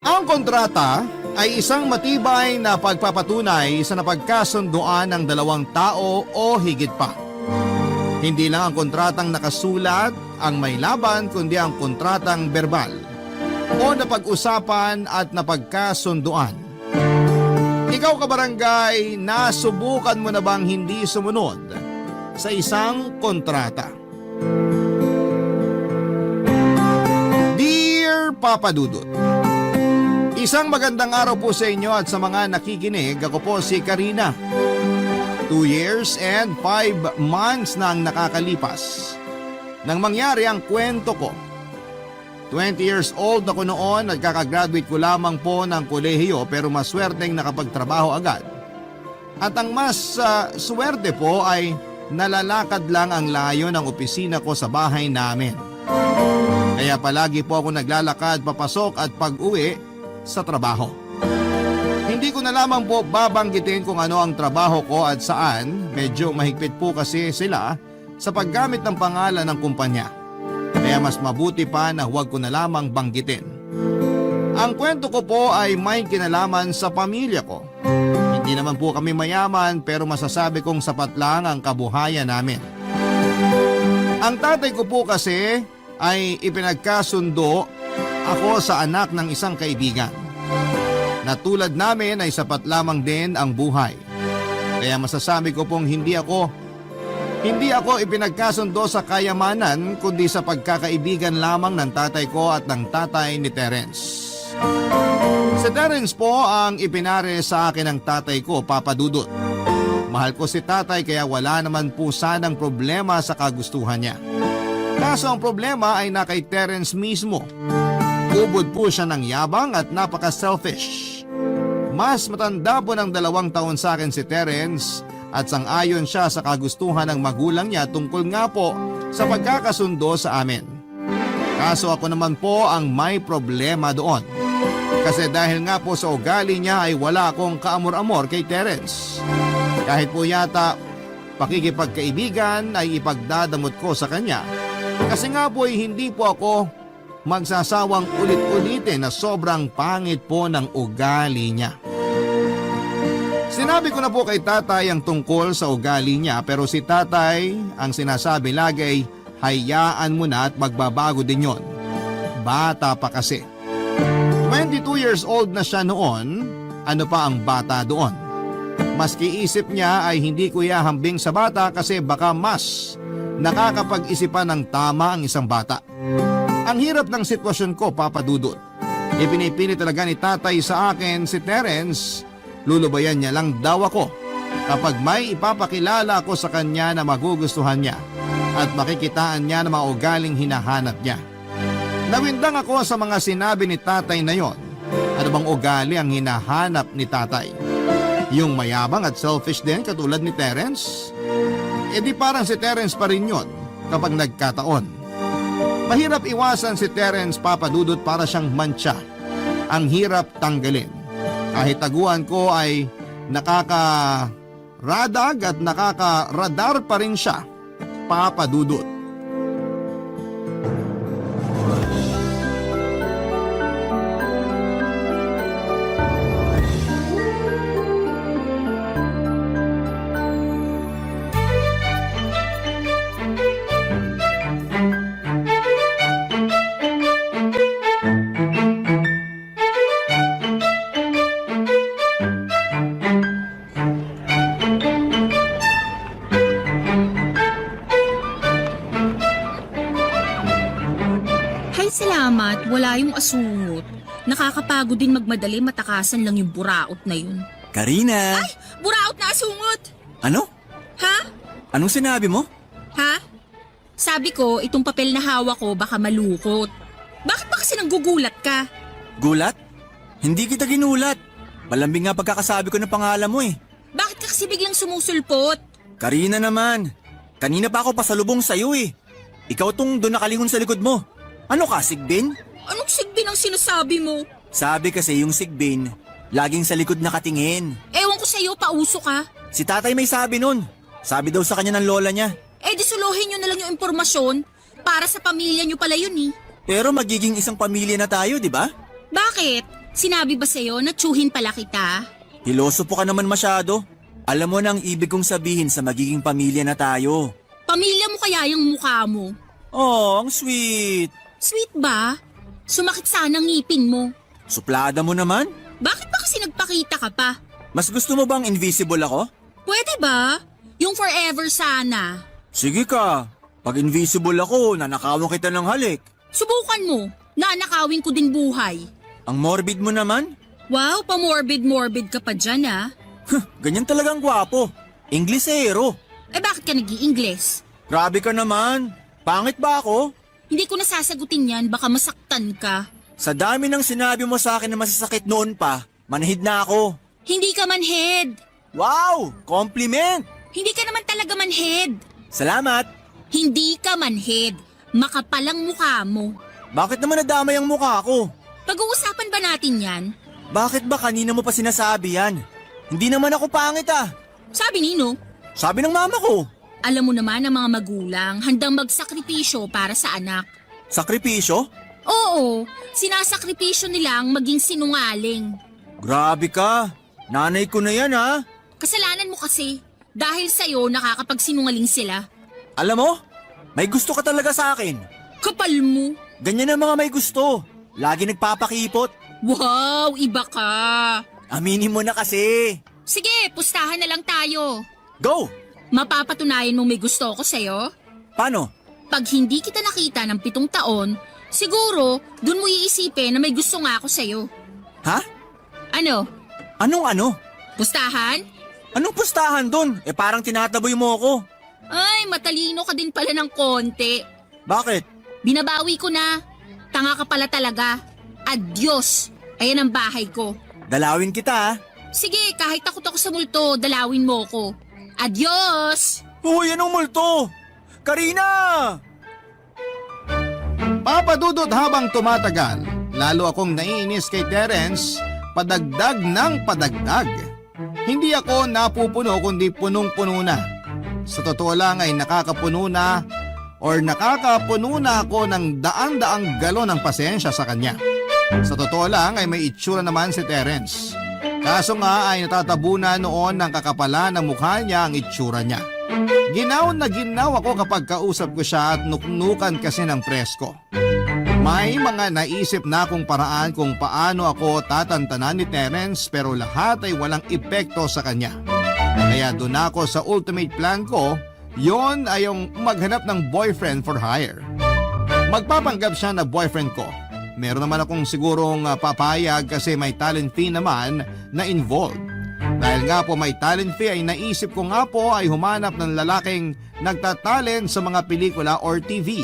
Ang kontrata ay isang matibay na pagpapatunay sa napagkasunduan ng dalawang tao o higit pa. Hindi lang ang kontratang nakasulat ang may laban kundi ang kontratang verbal o napag-usapan at napagkasunduan. Ikaw kabarangay, nasubukan mo na bang hindi sumunod sa isang kontrata? Dear Papa Dudut, isang magandang araw po sa inyo at sa mga nakikinig. Ako po si Karina. 2 years and 5 months na ang nakakalipas nang mangyari ang kwento ko. 20 years old ako noon at kakagraduate ko lamang po ng kolehiyo pero maswerteng nakapagtrabaho agad. At ang mas swerte po ay nalalakad lang ang layo ng opisina ko sa bahay namin. Kaya palagi po ako naglalakad papasok at pag-uwi sa trabaho. Hindi ko na lamang po babanggitin kung ano ang trabaho ko at saan, medyo mahigpit po kasi sila sa paggamit ng pangalan ng kumpanya. Kaya mas mabuti pa na huwag ko na lamang banggitin. Ang kwento ko po ay may kinalaman sa pamilya ko. Hindi naman po kami mayaman pero masasabi kong sapat lang ang kabuhayan namin. Ang tatay ko po kasi ay ipinagkasundo ako sa anak ng isang kaibigan. Na tulad namin ay sapat lamang din ang buhay. Kaya masasabi ko pong hindi ako ipinagkasundo sa kayamanan kundi sa pagkakaibigan lamang ng tatay ko at ng tatay ni Terence. Si Terence po ang ipinare sa akin ng tatay ko, Papa Dudut. Mahal ko si tatay kaya wala naman po sanang problema sa kagustuhan niya. Kaso ang problema ay na kay Terence mismo. Ubod po siya ng yabang at napaka-selfish. Mas matanda po ng 2 taon sa akin si Terence at sang-ayon siya sa kagustuhan ng magulang niya tungkol nga po sa pagkakasundo sa amin. Kaso ako naman po ang may problema doon. Kasi dahil nga po sa ugali niya ay wala akong kaamor-amor kay Terence. Kahit po yata pakikipagkaibigan ay ipagdadamot ko sa kanya. Kasi nga po ay hindi po ako magsasawang ulit-ulitin na sobrang pangit po ng ugali niya. Sinabi ko na po kay tatay ang tungkol sa ugali niya pero si tatay ang sinasabi lagi ay hayaan mo na at magbabago din yon. Bata pa kasi. 22 years old na siya noon, ano pa ang bata doon? Maski isip niya ay hindi ko ihahambing sa bata kasi baka mas nakakapag-isipan ng tama ang isang bata. Ang hirap ng sitwasyon ko, Papa Dudut. Ipinipili talaga ni tatay sa akin si Terence. Lulubayan niya lang daw ako kapag may ipapakilala ako sa kanya na magugustuhan niya at makikitaan niya ng mga ugaling hinahanap niya. Nawindang ako sa mga sinabi ni tatay na yon. Ano bang ugali ang hinahanap ni tatay? Yung mayabang at selfish din katulad ni Terence? E di parang si Terence pa rin yon kapag nagkataon. Mahirap iwasan si Terence, Papa Dudut, para siyang mantsa. Ang hirap tanggalin. Kahit taguan ko ay nakakaradag at nakakaradar pa rin siya, Papa Dudut. Salamat, wala yung asungot. Nakakapagod din magmadali, matakasan lang yung buraot na yun. Karina! Ay! Buraot na asungot! Ano? Ha? Anong sinabi mo? Ha? Sabi ko, itong papel na hawak ko baka malukot. Bakit ba kasi nanggugulat ka? Gulat? Hindi kita ginulat. Malambing nga pagkakasabi ko ng pangalan mo eh. Bakit ka kasi biglang sumusulpot? Karina naman. Kanina pa ako pasalubong sa'yo eh. Ikaw tong doon nakalingon sa likod mo. Ano ka, Sigbin? Anong sigbin ang sinasabi mo? Sabi kasi yung Sigbin, laging sa likod nakatingin. Ewan ko sa'yo, pauso ka. Si tatay may sabi nun. Sabi daw sa kanya ng lola niya. Eh disuluhin nyo na lang yung impormasyon. Para sa pamilya nyo pala yun eh. Pero magiging isang pamilya na tayo, di ba? Bakit? Sinabi ba sa'yo na tsuhin pala kita? Pilosopo ka naman masyado. Alam mo na ang ibig kong sabihin sa magiging pamilya na tayo. Pamilya mo kaya yung mukha mo? Oh, ang sweet. Sweet ba? Sumakit sana ang ngipin mo. Suplada mo naman. Bakit ba kasi nagpakita ka pa? Mas gusto mo bang invisible ako? Pwede ba? Yung forever sana. Sige ka. Pag invisible ako, nanakawan kita ng halik. Subukan mo. Nanakawin ko din buhay. Ang morbid mo naman. Wow, pa-morbid-morbid ka pa dyan ah. Ganyan talagang gwapo. Inglesero. Eh bakit ka nag-i-Ingles? Grabe ka naman. Pangit ba ako? Hindi ko nasasagutin yan, baka masaktan ka. Sa dami ng sinabi mo sa akin na masasakit noon pa, manhid na ako. Hindi ka manhead. Wow! Compliment! Hindi ka naman talaga manhead. Salamat! Hindi ka manhead. Makapalang mukha mo. Bakit naman nadamay ang mukha ko? Pag-uusapan ba natin yan? Bakit ba kanina mo pa sinasabi yan? Hindi naman ako pangit ah. Sabi nino, Sabi ng mama ko. alam mo naman ang mga magulang handang magsakripisyo para sa anak. Sakripisyo? Oo, sinasakripisyo nilang maging sinungaling. Grabe ka. Nanay ko na yan ha. Kasalanan mo kasi. Dahil sa'yo nakakapagsinungaling sila. Alam mo, may gusto ka talaga sa akin. Kapal mo. Ganyan ang mga may gusto. Lagi nagpapakipot. Wow, iba ka. Aminin mo na kasi. Sige, pustahan na lang tayo. Go! Mapapatunayan mo may gusto ako sa'yo? Paano? Pag hindi kita nakita ng 7 taon, siguro dun mo iisipin na may gusto nga ako sa'yo. Ha? Ano? Anong ano? Pustahan? Anong pustahan dun? Parang tinataboy mo ako. Ay, matalino ka din pala ng konti. Bakit? Binabawi ko na. Tanga ka pala talaga. Adios. Ayan ang bahay ko. Dalawin kita ha. Sige, kahit takot ako sa multo, dalawin mo ko. Adios! Uy, anong multo? Karina! Papadudot habang tumatagal, lalo akong naiinis kay Terence, padagdag ng padagdag. Hindi ako napupuno kundi punong-puno na. Sa totoo lang ay nakakapuno na ako ng daan-daang galon ng pasensya sa kanya. Sa totoo lang ay may itsura naman si Terence. Kaso nga ay natatabunan noon ng kakapalan ng mukha niya ang itsura niya. Ginaw na ginaw ako kapag kausap ko siya at nuknukan kasi ng presko. May mga naisip na akong paraan kung paano ako tatantanan ni Terence pero lahat ay walang epekto sa kanya. Kaya doon ako sa ultimate plan ko, yon ay yung maghanap ng boyfriend for hire. Magpapanggap siya na boyfriend ko. Meron naman akong sigurong papayag kasi may talent fee naman na involved. Dahil nga po may talent fee ay naisip ko nga po ay humanap ng lalaking nagtatalent sa mga pelikula or TV.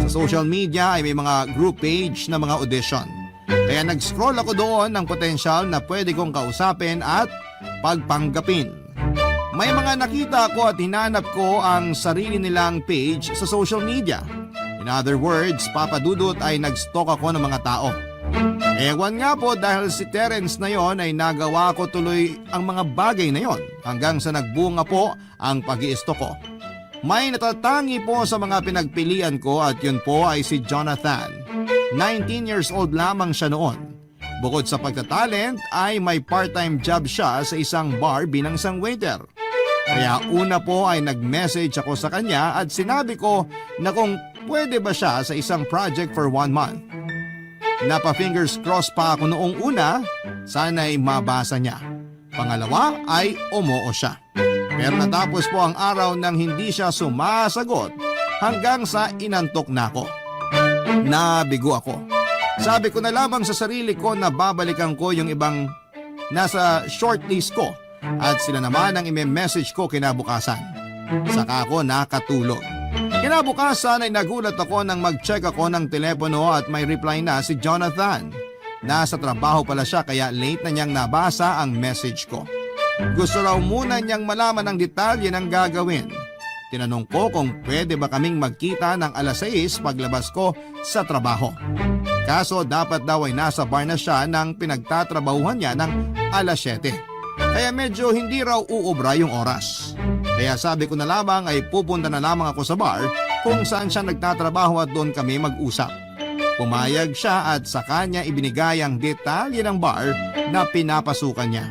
Sa social media ay may mga group page na mga audition. Kaya nag-scroll ako doon ng potensyal na pwede kong kausapin at pagpanggapin. May mga nakita ko at hinanap ko ang sarili nilang page sa social media. In other words, papadudot ay nag-stalk ako ng mga tao. Ewan nga po dahil si Terence na yon ay nagawa ko tuloy ang mga bagay na yon hanggang sa nagbunga po ang pag-i-stalk ko. May natatangi po sa mga pinagpilian ko at yun po ay si Jonathan. 19 years old lamang siya noon. Bukod sa pagtatalent ay may part-time job siya sa isang bar bilang isang waiter. Kaya una po ay nag-message ako sa kanya at sinabi ko na kung pwede ba siya sa isang project for 1 month. Napa-fingers crossed pa ako noong una, sana ay mabasa niya. Pangalawa ay umoo siya. Pero natapos po ang araw nang hindi siya sumasagot hanggang sa inantok na ako. Nabigo ako. Sabi ko na lamang sa sarili ko na babalikan ko yung ibang nasa shortlist ko at sila naman ang ime-message ko kinabukasan. Saka ako nakatulog. Kinabukasan ay nagulat ako nang mag-check ako ng telepono at may reply na si Jonathan. Nasa trabaho pala siya kaya late na niyang nabasa ang message ko. Gusto raw muna niyang malaman ang detalye ng gagawin. Tinanong ko kung pwede ba kaming magkita ng 6:00 paglabas ko sa trabaho. Kaso dapat daw ay nasa bar na siya ng pinagtatrabahuhan niya ng 7:00. Kaya medyo hindi raw uubra yung oras. Kaya sabi ko na lamang ay pupunta na lamang ako sa bar kung saan siya nagtatrabaho at doon kami mag-usap. Pumayag siya at sa kanya ibinigay ang detalye ng bar na pinapasukan niya.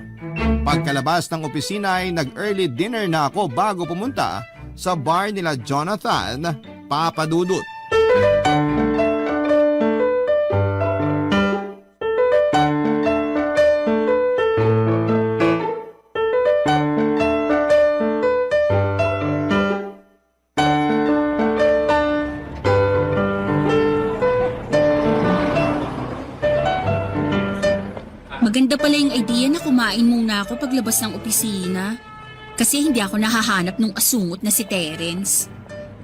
Pagkalabas ng opisina ay nag-early dinner na ako bago pumunta sa bar nila Jonathan, Papa Dudut. Maganda pala yung idea na kumain muna ako paglabas ng opisina. Kasi hindi ako nahahanap ng asungot na si Terence.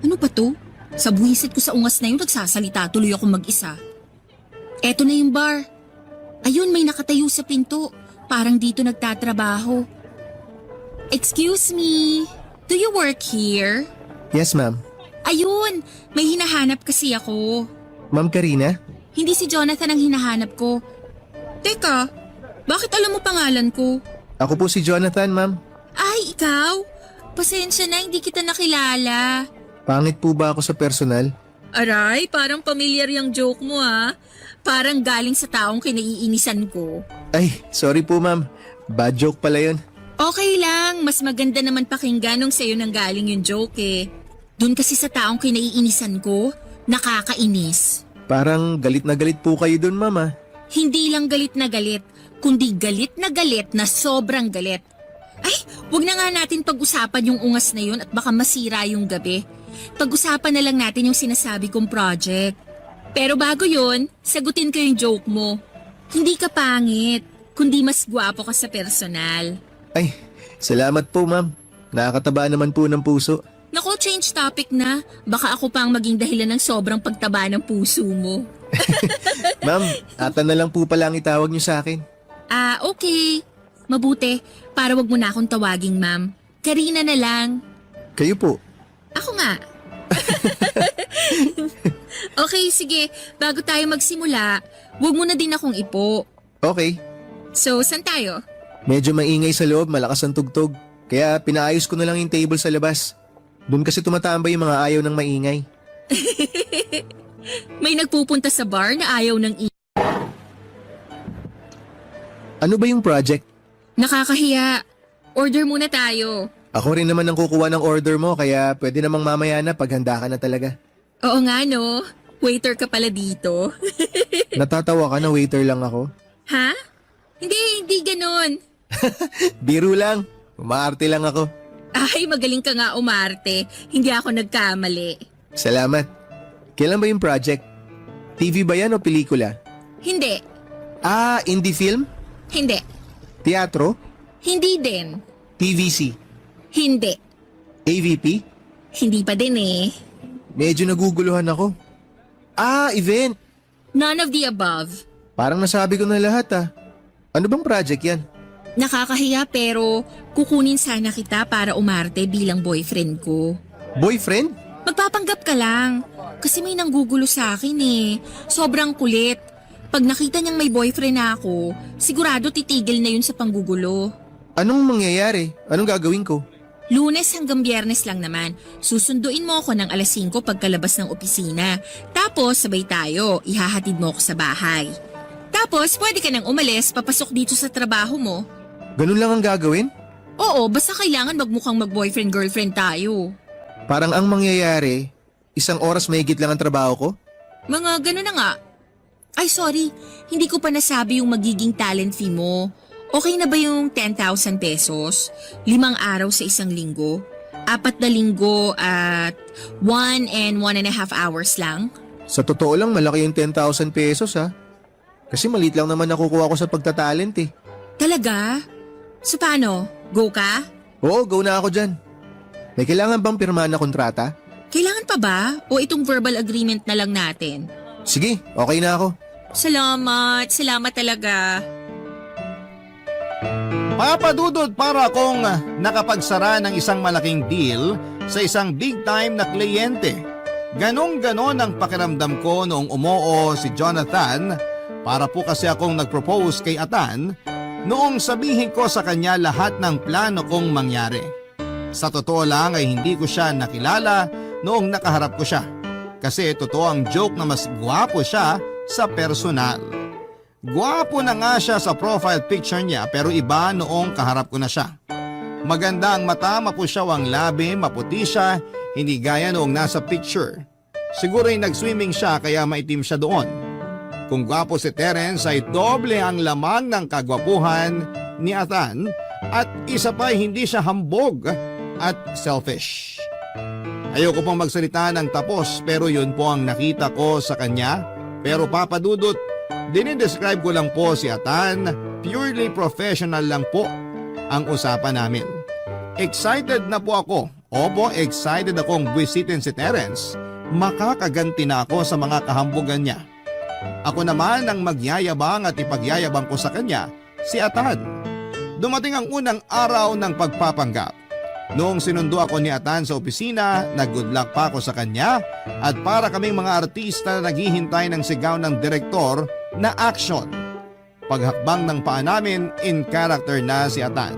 Ano ba to? Sa buwisit ko sa ungas na yun, nagsasalita tuloy ako mag-isa. Eto na yung bar. Ayun, may nakatayo sa pinto. Parang dito nagtatrabaho. Excuse me, do you work here? Yes, ma'am. Ayun, may hinahanap kasi ako. Ma'am Karina? Hindi si Jonathan ang hinahanap ko. Teka, bakit alam mo pangalan ko? Ako po si Jonathan, ma'am. Ay, ikaw? Pasensya na, hindi kita nakilala. Pangit po ba ako sa personal? Aray, parang pamilyar yung joke mo ha. Parang galing sa taong kinaiinisan ko. Ay, sorry po, ma'am. Bad joke pala yun. Okay lang, mas maganda naman pakinggan nung sa'yo nang galing yung joke eh. Doon kasi sa taong kinaiinisan ko, nakakainis. Parang galit na galit po kayo dun, ma'am, ah. Hindi lang galit na galit, kundi galit na sobrang galit. Ay, wag na nga natin pag-usapan yung ungas na yun at baka masira yung gabi. Pag-usapan na lang natin yung sinasabi kong project. Pero bago yun, sagutin ko yung joke mo. Hindi ka pangit, kundi mas gwapo ka sa personal. Ay, salamat po, ma'am. Nakakataba naman po ng puso. Naku, change topic na. Baka ako pa ang maging dahilan ng sobrang pagtaba ng puso mo. Ma'am, ata na lang po pala ang itawag niyo sa akin. Ah, okay. Mabuti, para wag mo na akong tawaging ma'am. Karina na lang. Kayo po. Ako nga. Okay, sige. Bago tayo magsimula, wag mo na din akong ipo. Okay. So, saan tayo? Medyo maingay sa loob, malakas ang tugtog. Kaya pinaayos ko na lang yung table sa labas. Doon kasi tumatambay yung mga ayaw ng maingay. May nagpupunta sa bar na ayaw ng Ano ba yung project? Nakakahiya. Order muna tayo. Ako rin naman ang kukuha ng order mo, kaya pwede namang mamaya na paghanda ka na talaga. Oo nga no. Waiter ka pala dito. Natatawa ka na waiter lang ako. Ha? Hindi ganon. Biro lang. Umaarte lang ako. Ay, magaling ka nga umarte. Hindi ako nagkamali. Salamat. Kailan ba yung project? TV ba yan o pelikula? Hindi. Ah, indie film? Hindi. Teatro? Hindi din. TVC? Hindi. AVP? Hindi pa din eh. Medyo naguguluhan ako. Ah, event. None of the above. Parang nasabi ko na lahat ah. Ano bang project yan? Nakakahiya pero kukunin sana kita para umarte bilang boyfriend ko. Boyfriend? Magpapanggap ka lang. Kasi may nanggugulo sa akin eh. Sobrang kulit. Pag nakita niyang may boyfriend na ako, sigurado titigil na yun sa panggugulo. Anong mangyayari? Anong gagawin ko? Lunes hanggang Biyernes lang naman. Susunduin mo ako ng alas 5 pagkalabas ng opisina. Tapos sabay tayo, ihahatid mo ako sa bahay. Tapos pwede ka nang umalis, papasok dito sa trabaho mo. Ganun lang ang gagawin? Oo, basta kailangan magmukhang mag-boyfriend-girlfriend tayo. Parang ang mangyayari, isang oras mahigit lang ang trabaho ko? Mga ganun na nga. Ay sorry, hindi ko pa nasabi yung magiging talent fee mo. Okay na ba yung 10,000 pesos? 5 araw sa isang linggo? 4 na linggo at 1 and 1.5 hours lang? Sa totoo lang, malaki yung 10,000 pesos ha. Kasi maliit lang naman nakukuha ko sa pagtatalent eh. Talaga? So paano? Go ka? Oo, go na ako dyan. May kailangan bang pirmahan na kontrata? Kailangan pa ba? O itong verbal agreement na lang natin? Sige, okay na ako. Salamat talaga. Papadudod para akong nakapagsara ng isang malaking deal sa isang big time na kliyente. Ganon-ganon ang pakiramdam ko noong umoo si Jonathan para po kasi akong nag-propose kay Atan noong sabihin ko sa kanya lahat ng plano kong mangyari. Sa totoo lang ay hindi ko siya nakilala noong nakaharap ko siya. Kasi totoo ang joke na mas gwapo siya sa personal. Gwapo na nga siya sa profile picture niya pero iba noong kaharap ko na siya. Maganda ang mata, mapusyaw ang labi, maputi siya, hindi gaya noong nasa picture. Siguro ay nag-swimming siya kaya maitim siya doon. Kung gwapo si Terence ay doble ang lamang ng kagwapuhan ni Atan at isa pa ay hindi siya hambog at selfish. Ayoko pong magsalita ng tapos pero yun po ang nakita ko sa kanya. Pero Papa Dudut, dinidescribe ko lang po si Atan, purely professional lang po ang usapan namin. Excited na po ako. Opo, excited akong buwisitin si Terence. Makakaganti na ako sa mga kahambugan niya. Ako naman ang magyayabang at ipagyayabang ko sa kanya, si Atan. Dumating ang unang araw ng pagpapanggap. Noong sinundo ako ni Atan sa opisina, nag-good luck pa ako sa kanya at para kaming mga artista na naghihintay ng sigaw ng direktor na action. Paghakbang ng paa namin, in character na si Atan.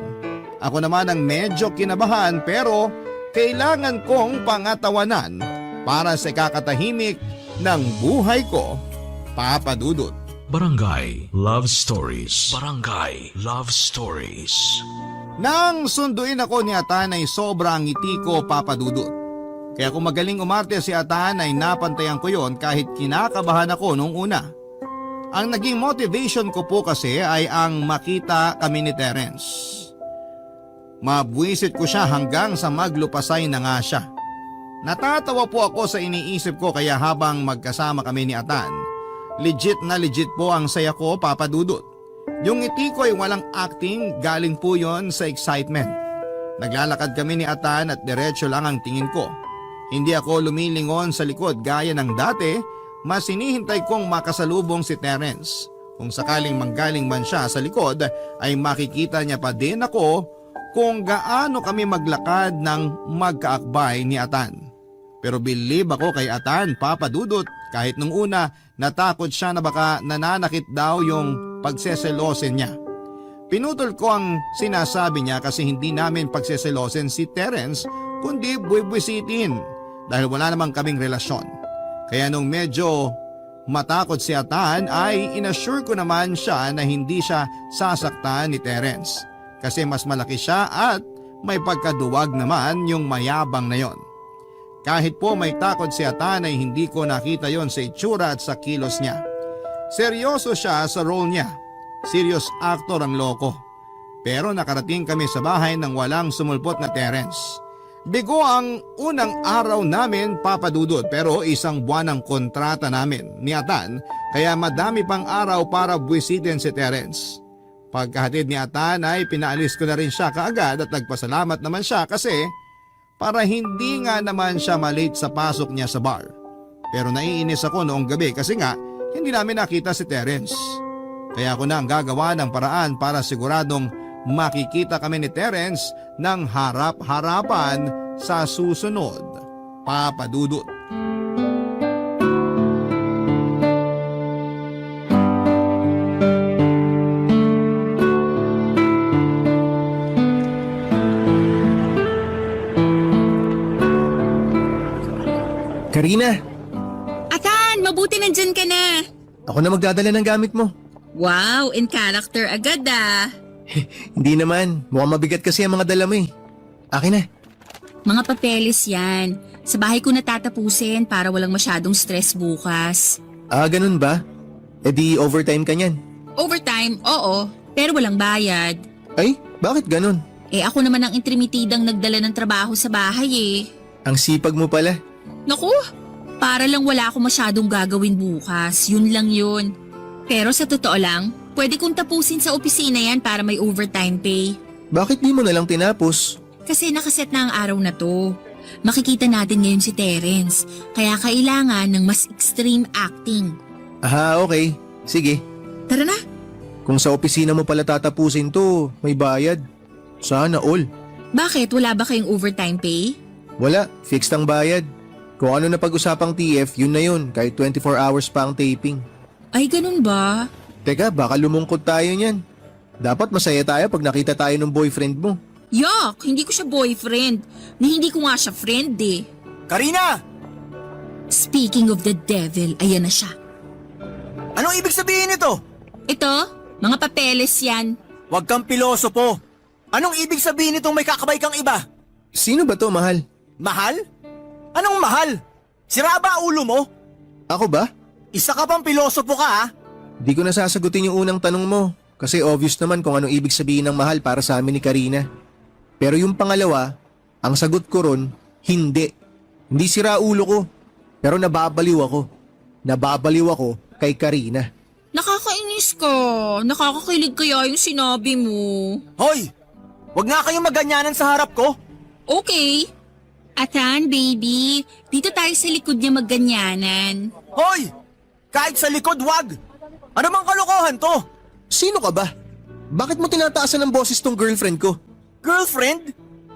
Ako naman ang medyo kinabahan pero kailangan kong pangatawanan para sa ikakatahimik ng buhay ko, Papa Dudut. Barangay Love Stories. Barangay Love Stories. Nang sunduin ako ni Atan ay sobrang ngiti ko, Papa Dudut. Kaya kung magaling umarte si Atan ay napantayan ko yon kahit kinakabahan ako nung una. Ang naging motivation ko po kasi ay ang makita kami ni Terence. Mabwisit ko siya hanggang sa maglupasay na nga siya. Natatawa po ako sa iniisip ko kaya habang magkasama kami ni Atan, legit na legit po ang saya ko, Papa Dudut. Yung ngiti ko ay walang acting, galing po yon sa excitement. Naglalakad kami ni Atan at diretso lang ang tingin ko. Hindi ako lumilingon sa likod gaya ng dati, mas hinihintay kong makasalubong si Terence. Kung sakaling manggaling man siya sa likod ay makikita niya pa din ako kung gaano kami maglakad ng magkaakbay ni Atan. Pero believe ako kay Atan, Papa Dudut, kahit nung una natakot siya na baka nananakit daw yung pagseselosin niya. Pinutol ko ang sinasabi niya kasi hindi namin pagseselosin si Terence kundi buibwisitin dahil wala namang kaming relasyon. Kaya nung medyo matakot si Atan ay inassure ko naman siya na hindi siya sasaktan ni Terence kasi mas malaki siya at may pagkaduwag naman yung mayabang na yon. Kahit po may takot si Atan ay hindi ko nakita yon sa itsura at sa kilos niya. Seryoso siya sa role niya. Serious actor ang loko. Pero nakarating kami sa bahay nang walang sumulpot na Terence. Bigo ang unang araw namin, Papa Dudut, pero isang buwan ang kontrata namin ni Atan kaya madami pang araw para buwisitin si Terence. Pagkahatid ni Atan ay pinaalis ko na rin siya kaagad at nagpasalamat naman siya kasi para hindi nga naman siya malate sa pasok niya sa bar. Pero naiinis ako noong gabi kasi nga hindi namin nakita si Terence. Kaya ako na ang gagawa ng paraan para siguradong makikita kami ni Terence ng harap-harapan sa susunod, Papa Dudut. Karina, Atan, mabuti nandyan ka na. ako na magdadala ng gamit mo. Wow, in character agad ah. Hindi naman, mukhang mabigat kasi ang mga dala mo eh. Akin na. Mga papeles yan. Sa bahay ko natatapusin para walang masyadong stress bukas. Ah, ganun ba? E di overtime ka niyan. Overtime, oo. Pero walang bayad. Ay, bakit ganun? Eh ako naman ang intrimitidang nagdala ng trabaho sa bahay eh. Ang sipag mo pala. Naku, para lang wala ako masyadong gagawin bukas. Yun lang yun. Pero sa totoo lang, pwede kong tapusin sa opisina yan para may overtime pay. Bakit di mo nalang tinapos? Kasi nakaset na ang araw na to. Makikita natin ngayon si Terence, kaya kailangan ng mas extreme acting. Aha, okay. Sige. Tara na. Kung sa opisina mo pala tatapusin to, may bayad. Sana all. Bakit? Wala ba kayong overtime pay? Wala, fixed ang bayad. Kung ano na pag-usapang TF, yun na yun, kahit 24 hours pa ang taping. Ay, ganun ba? Teka, baka lumungkot tayo niyan. Dapat masaya tayo pag nakita tayo ng boyfriend mo. Yuck! Hindi ko siya boyfriend. Ni hindi ko nga siya friend eh. Karina! Speaking of the devil, ayan na siya. Anong ibig sabihin nito? Ito, mga papeles yan. Huwag kang pilosopo. Anong ibig sabihin nitong may kakabay kang iba? Sino ba to, mahal? Mahal? Anong mahal? Sira ba ulo mo? Ako ba? Isa ka pang pilosopo ka ha? Di ko nasasagutin yung unang tanong mo kasi obvious naman kung anong ibig sabihin ng mahal para sa amin ni Karina. Pero yung pangalawa, ang sagot ko ron, hindi. Hindi sira ulo ko, pero nababaliw ako. Nababaliw ako kay Karina. Nakakainis ka. Nakakakilig kaya yung sinabi mo. Hoy! Huwag nga kayong maganyanan sa harap ko. Okay. Atan, baby. Dito tayo sa likod niya magganyanan. Hoy! Kahit sa likod, wag! Ano mang kalokohan to? Sino ka ba? Bakit mo tinataasan ng boses tong girlfriend ko? Girlfriend?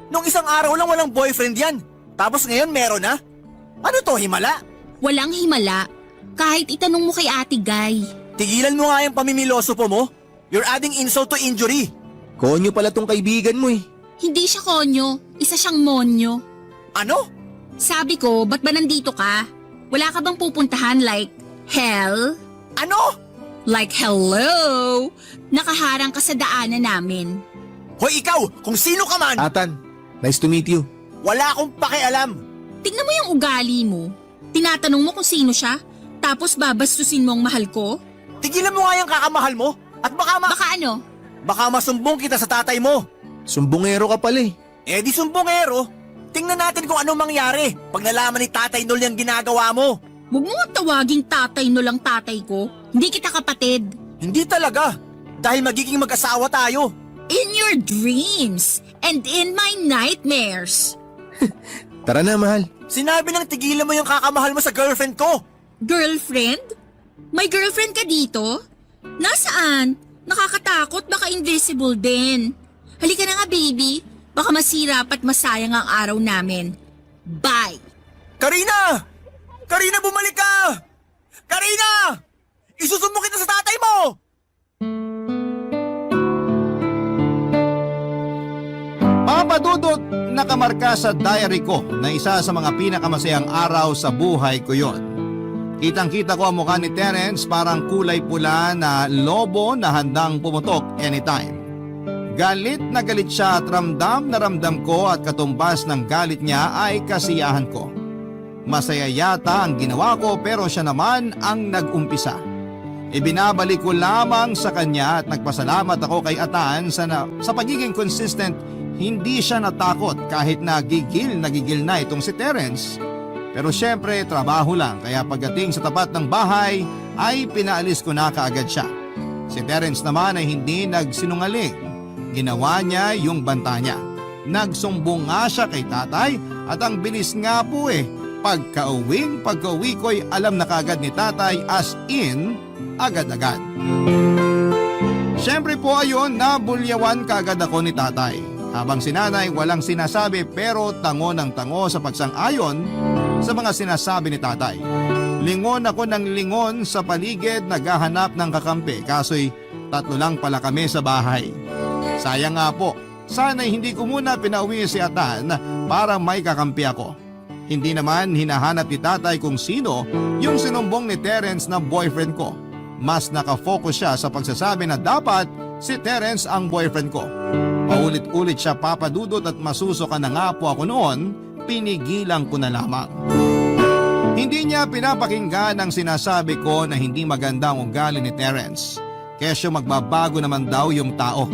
Nung isang araw lang walang boyfriend yan. Tapos ngayon meron na? Ano to, himala? Walang himala. Kahit itanong mo kay Ate Guy. Tigilan mo nga yung pamimilosopo mo. You're adding insult to injury. Konyo pala tong kaibigan mo eh. Hindi siya konyo. Isa siyang monyo. Ano? Sabi ko, ba't ba nandito ka? Wala ka bang pupuntahan like hell? Ano? Like hello? Nakaharang ka sa daanan namin. Hoy ikaw, kung sino ka man, Atan, nice to meet you. wala akong pakialam. Tignan mo yung ugali mo. Tinatanong mo kung sino siya, tapos babastusin mo ang mahal ko? Tigilan mo nga yung kakamahal mo. At Baka ano? baka masumbong kita sa tatay mo. Sumbongero ka pala eh. Eh di sumbongero. Tingnan natin kung anong mangyari pag nalaman ni Tatay Nol yung ginagawa mo. Huwag mo nga tawaging tatay no lang tatay ko. Hindi kita kapatid. Hindi talaga. Dahil magiging mag-asawa tayo. In your dreams and in my nightmares. Tara na, mahal. Sinabi ng tigilan mo yung kakamahal mo sa girlfriend ko. Girlfriend? May girlfriend ka dito? Nasaan? Nakakatakot, baka invisible din. Halika na nga, baby. Baka masira at masayang ang araw namin. Bye! Karina! Karina, bumalik ka! Karina! Isusumbong kita sa tatay mo! Papadudot, nakamarka sa diary ko na isa sa mga pinakamasayang araw sa buhay ko yon. Kitang-kita ko ang mukha ni Terence, parang kulay pula na lobo na handang pumutok anytime. Galit na galit siya at ramdam na ramdam ko at katumbas ng galit niya ay kasiyahan ko. Masaya yata ang ginawa ko pero siya naman ang nag-umpisa. Ibinabalik ko lamang sa kanya at nagpasalamat ako kay Atan sa pagiging consistent. Hindi siya natakot kahit na gigil na itong si Terence. Pero syempre trabaho lang kaya pagdating sa tapat ng bahay ay pinaalis ko na kaagad siya. Si Terence naman ay hindi nagsinungaling. Ginawa niya yung banta niya. Nagsumbong nga siya kay tatay at ang bilis nga po pagka-uwi ko'y alam na kaagad ni tatay as in agad-agad. Syempre po ayun, nabulyawan kaagad ako ni tatay. Habang si nanay walang sinasabi pero tango ng tango sa pagsang-ayon sa mga sinasabi ni tatay. Lingon ako ng lingon sa paligid naghahanap ng kakampi kaso'y 3 lang pala kami sa bahay. Sayang nga po, sana'y hindi ko muna pinauwi si Atan para may kakampi ako. Hindi naman hinahanap ni tatay kung sino yung sinumbong ni Terence na boyfriend ko. Mas nakafocus siya sa pagsasabi na dapat si Terence ang boyfriend ko. Paulit-ulit siya papadudot at masusuka na nga po ako noon, pinigilan ko na lamang. Hindi niya pinapakinggan ang sinasabi ko na hindi maganda ang ugali ni Terence. Kesyo magbabago naman daw yung tao.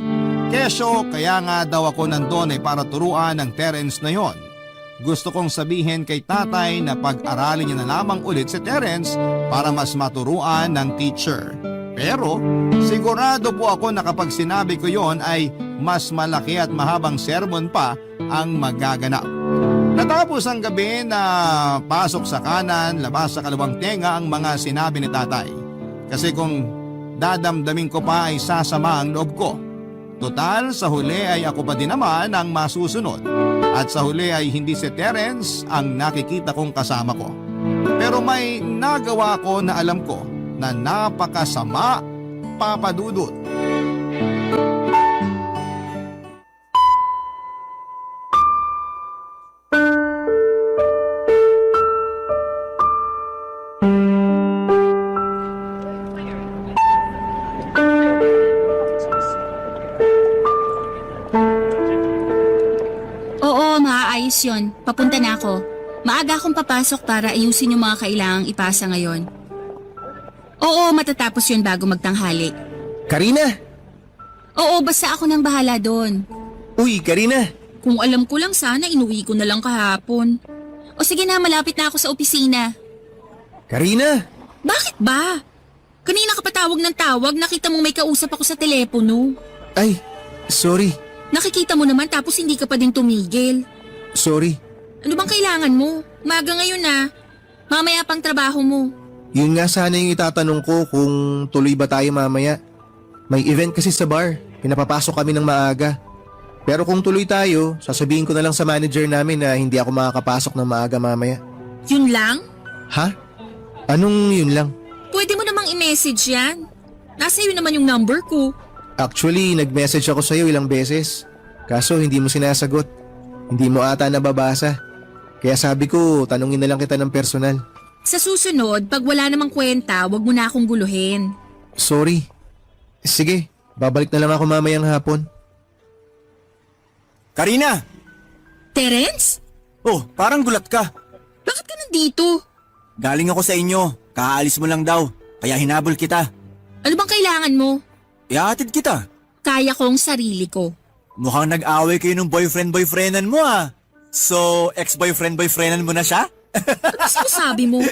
Kesyo kaya nga daw ako nandun para turuan ng Terence na yon. Gusto kong sabihin kay tatay na pag-aralin niya na lamang ulit si Terence para mas maturuan ng teacher. Pero sigurado po ako na kapag sinabi ko yon ay mas malaki at mahabang sermon pa ang magaganap. Natapos ang gabi na pasok sa kanan, labas sa kalawang tenga ang mga sinabi ni tatay. Kasi kung dadamdamin ko pa ay sasama ang loob ko. Total, sa huli ay ako pa din naman ang masusunod. At sa huli ay hindi si Terence ang nakikita kong kasama ko. Pero may nagawa ko na alam ko na napakasama, papadudot. ayos yun. Papunta na ako. Maaga akong papasok para ayusin yung mga kailangang ipasa ngayon. Oo, matatapos yun bago magtanghali. Karina! Oo, basta ako nang bahala doon. Uy, Karina! Kung alam ko lang sana, inuwi ko na lang kahapon. O sige na, malapit na ako sa opisina. Karina! Bakit ba? Kanina ka pa tawag ng tawag, nakita mong may kausap ako sa telepono. Ay, sorry. Nakikita mo naman tapos hindi ka pa din tumigil. Sorry. Ano bang kailangan mo? Maga ngayon na. Mamaya pang trabaho mo. Yun nga sana yung itatanong ko kung tuloy ba tayo mamaya. May event kasi sa bar. Pinapapasok kami ng maaga. Pero kung tuloy tayo, sasabihin ko na lang sa manager namin na hindi ako makakapasok ng maaga mamaya. Yun lang? Ha? Anong yun lang? Pwede mo namang i-message yan. Nasa iyo naman yung number ko. Actually, nag-message ako sa'yo ilang beses. Kaso hindi mo sinasagot. Hindi mo ata nababasa. Kaya sabi ko, tanungin na lang kita ng personal. Sa susunod, pag wala namang kwenta, wag mo na akong guluhin. Sorry. Sige, babalik na lang ako mamayang hapon. Karina! Terence? Oh, parang gulat ka. Bakit ka nandito? Galing ako sa inyo. Kaalis mo lang daw. Kaya hinabol kita. Ano bang kailangan mo? Ihatid kita. Kaya kong sarili ko. Mukhang nag-away kayo ng boyfriend-boyfriendan mo ah. So, ex-boyfriend-boyfriendan mo na siya? Ano sinasabi mo?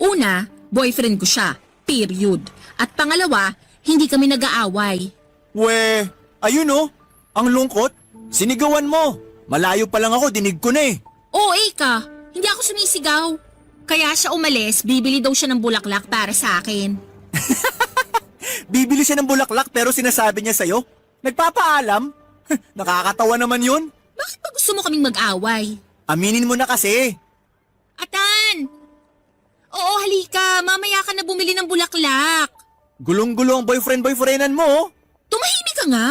Una, boyfriend ko siya. Period. At pangalawa, hindi kami nag-aaway. We, ayun oh. Ang lungkot. Sinigawan mo. Malayo pa lang ako, dinig ko na eh. Oo, ka. Hindi ako sumisigaw. Kaya siya umalis, bibili daw siya ng bulaklak para sa akin. Bibili siya ng bulaklak pero sinasabi niya sa'yo? Nagpapaalam? Nakakatawa naman yun. Bakit ba gusto mo kaming mag-away? Aminin mo na kasi. Atan! Oo, halika. Mamaya ka na bumili ng bulaklak. Gulong-gulo ang boyfriend-boyfriendan mo oh. Tumahimik ka nga.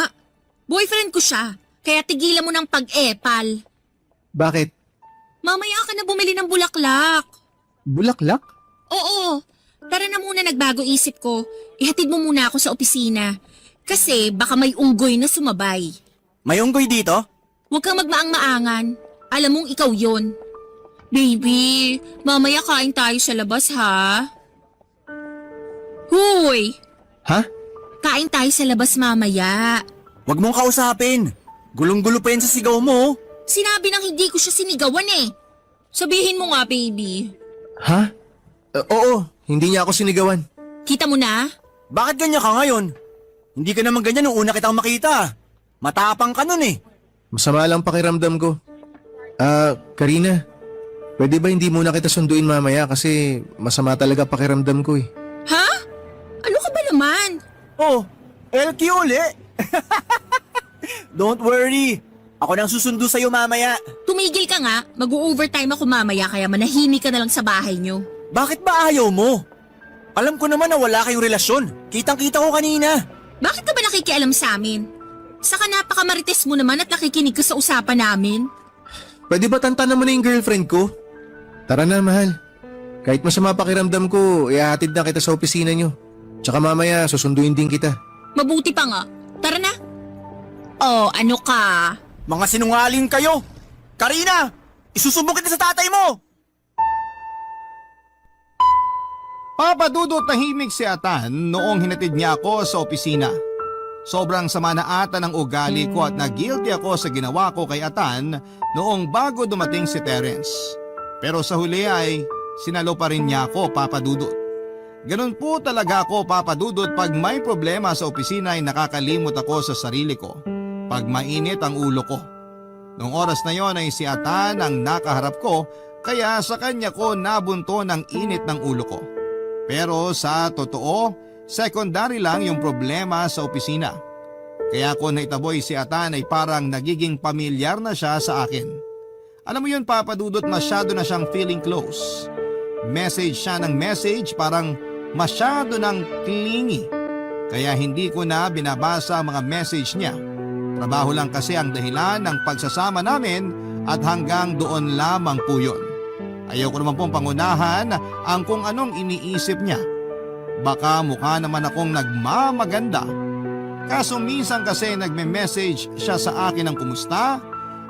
Boyfriend ko siya. Kaya tigilan mo ng pag-epal. Bakit? Mamaya ka na bumili ng bulaklak. Bulaklak? Oo. Tara na muna, nagbago isip ko. Ihatid mo muna ako sa opisina. Kasi baka may unggoy na sumabay. May unggoy dito? Huwag kang magmaang-maangan. Alam mong ikaw yon. Baby, mamaya kain tayo sa labas ha? Huy! Ha? Kain tayo sa labas mamaya. Huwag mong kausapin. Gulong-gulo pa yan sa sigaw mo oh. Sinabi nang hindi ko siya sinigawan eh. Sabihin mo nga, baby. Ha? Oo, hindi niya ako sinigawan. Kita mo na? Bakit ganyan ka ngayon? Hindi ka naman ganyan nung una kitang makita. Matapang ka nun eh. Masama lang pakiramdam ko. Karina, pwede ba hindi muna kita sunduin mamaya kasi masama talaga pakiramdam ko eh. Ha? Ano ka ba naman? Oh, LQ uli. Don't worry. Ako nang susundo sa'yo mamaya. Tumigil ka nga, mag-overtime ako mamaya kaya manahimik ka na lang sa bahay nyo. Bakit ba ayaw mo? Alam ko naman na wala kayong relasyon. Kitang-kita ko kanina. Bakit ka ba nakikialam sa amin? Saka napakamarites mo naman at nakikinig ka sa usapan namin. Pwede ba tantanan mo na yung girlfriend ko? Tara na, mahal. Kahit masama pakiramdam ko, ihahatid na kita sa opisina nyo. Tsaka mamaya, susunduin din kita. Mabuti pa nga. Tara na. Oh, ano ka? Mga sinungaling kayo. Karina, isusubok kita sa tatay mo. Papadudot tahimik si Atan noong hinatid niya ako sa opisina. Sobrang sama na ata ng ugali ko at na-guilty ako sa ginawa ko kay Atan noong bago dumating si Terence. Pero sa huli ay sinalo pa rin niya ako, Papadudot. Ganun po talaga ako, Papadudot, pag may problema sa opisina ay nakakalimot ako sa sarili ko. Pag mainit ang ulo ko. Noong oras na yon ay si Atan ang nakaharap ko kaya sa kanya ko nabunto ng init ng ulo ko. Pero sa totoo, secondary lang yung problema sa opisina. Kaya ko naitaboy si Atan ay parang nagiging pamilyar na siya sa akin. Alam mo yun, Papadudot, masyado na siyang feeling close. Message siya ng message, parang masyado ng clingy. Kaya hindi ko na binabasa ang mga message niya. Trabaho lang kasi ang dahilan ng pagsasama namin at hanggang doon lamang po yun. Ayaw ko naman pong pangunahan ang kung anong iniisip niya. Baka mukha naman akong nagmamaganda. Kaso minsan kasi nagme-message siya sa akin ng kumusta,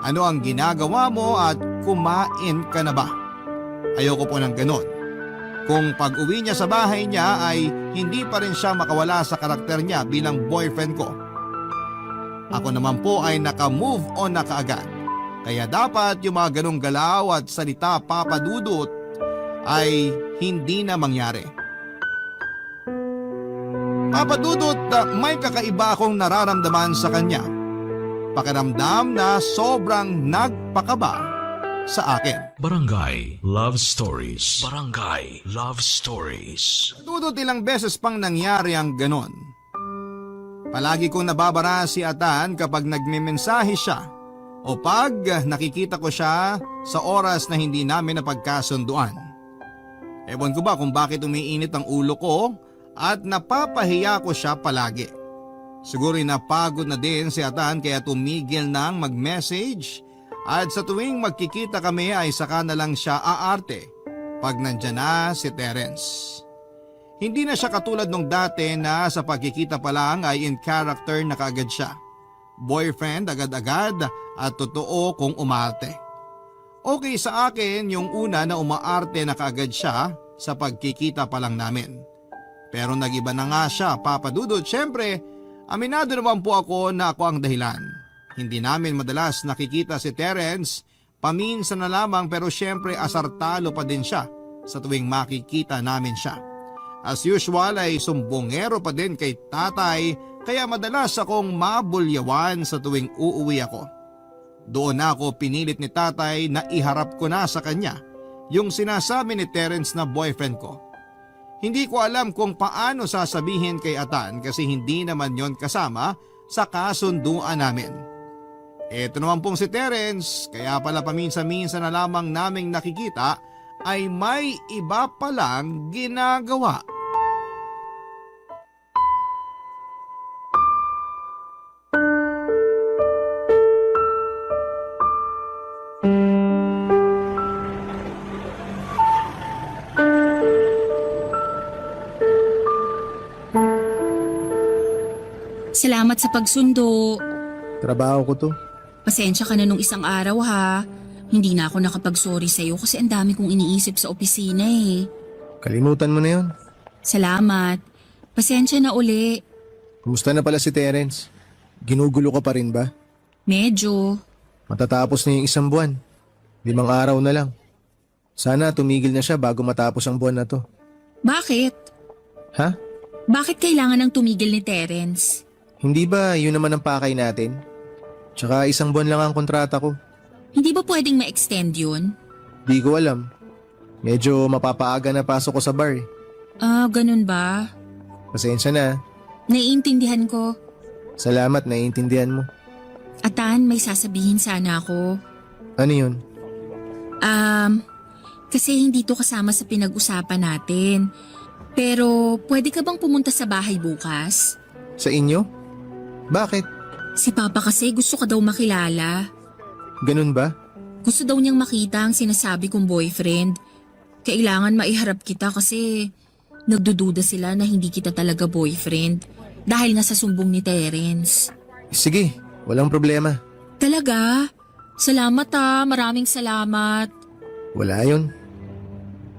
Ano ang ginagawa mo at kumain ka na ba? Ayoko po ng ganon. Kung pag-uwi niya sa bahay niya ay hindi pa rin siya makawala sa karakter niya bilang boyfriend ko. Ako naman po ay naka-move on na kaagad. Kaya dapat yung mga ganong galaw at salita papadudot ay hindi na mangyari. Papadudot, may kakaiba akong nararamdaman sa kanya. Pakiramdam na sobrang nagpakaba sa akin. Barangay Love Stories. Barangay Love Stories. Dudot ilang beses pang nangyari ang ganon. Palagi kong nababara si Atan kapag nagmemensahe siya o pag nakikita ko siya sa oras na hindi namin napagkasunduan. Ewan ko ba kung bakit umiinit ang ulo ko at napapahiya ko siya palagi. Siguro napagod na din si Atan kaya tumigil nang mag-message. At sa tuwing magkikita kami ay saka na lang siya aarte pag nandyan na si Terence. Hindi na siya katulad nung dati na sa pagkikita pa lang ay in character na kaagad siya. Boyfriend agad-agad at totoo kung umarte. Okay sa akin yung una na umaarte na kaagad siya sa pagkikita pa lang namin. Pero nagiba na nga siya, Papa Dudut. Siyempre, aminado naman po ako na ako ang dahilan. Hindi namin madalas nakikita si Terence, paminsan na lamang pero syempre asartalo pa din siya sa tuwing makikita namin siya. As usual ay sumbongero pa din kay tatay kaya madalas akong mabulyawan sa tuwing uuwi ako. Doon ako pinilit ni tatay na iharap ko na sa kanya yung sinasabi ni Terence na boyfriend ko. Hindi ko alam kung paano sasabihin kay Atan kasi hindi naman yon kasama sa kasunduan namin. Ito naman pong si Terence, kaya pala paminsan-minsan na lamang naming nakikita ay may iba palang ginagawa. Salamat sa pagsundo. Trabaho ko to. Pasensya ka na nung isang araw ha. Hindi na ako nakapag-sorry sa'yo kasi ang dami kong iniisip sa opisina eh. Kalimutan mo na yon. Salamat. Pasensya na uli. Kumusta na pala si Terence? Ginugulo ka pa rin ba? Medyo. Matatapos na yung 1 buwan. 5 araw na lang. Sana tumigil na siya bago matapos ang buwan na to. Bakit? Ha? Bakit kailangan ng tumigil ni Terence? Hindi ba yun naman ang pakay natin? Tsaka 1 buwan lang ang kontrata ko. Hindi ba pwedeng ma-extend yun? Di ko alam. Medyo mapapaaga na pasok ko sa bar eh. Ah, ganun ba? Pasensya na. Naiintindihan ko. Salamat, naiintindihan mo. Atan, may sasabihin sana ako. Ano yun? Kasi hindi to kasama sa pinag-usapan natin. Pero pwede ka bang pumunta sa bahay bukas? Sa inyo? Bakit? Si Papa kasi gusto ka daw makilala. Ganun ba? Gusto daw niyang makita ang sinasabi kong boyfriend. Kailangan maiharap kita kasi nagdududa sila na hindi kita talaga boyfriend dahil nga sa sumbong ni Terence. Sige, walang problema. Talaga? Salamat maraming salamat. Wala yun.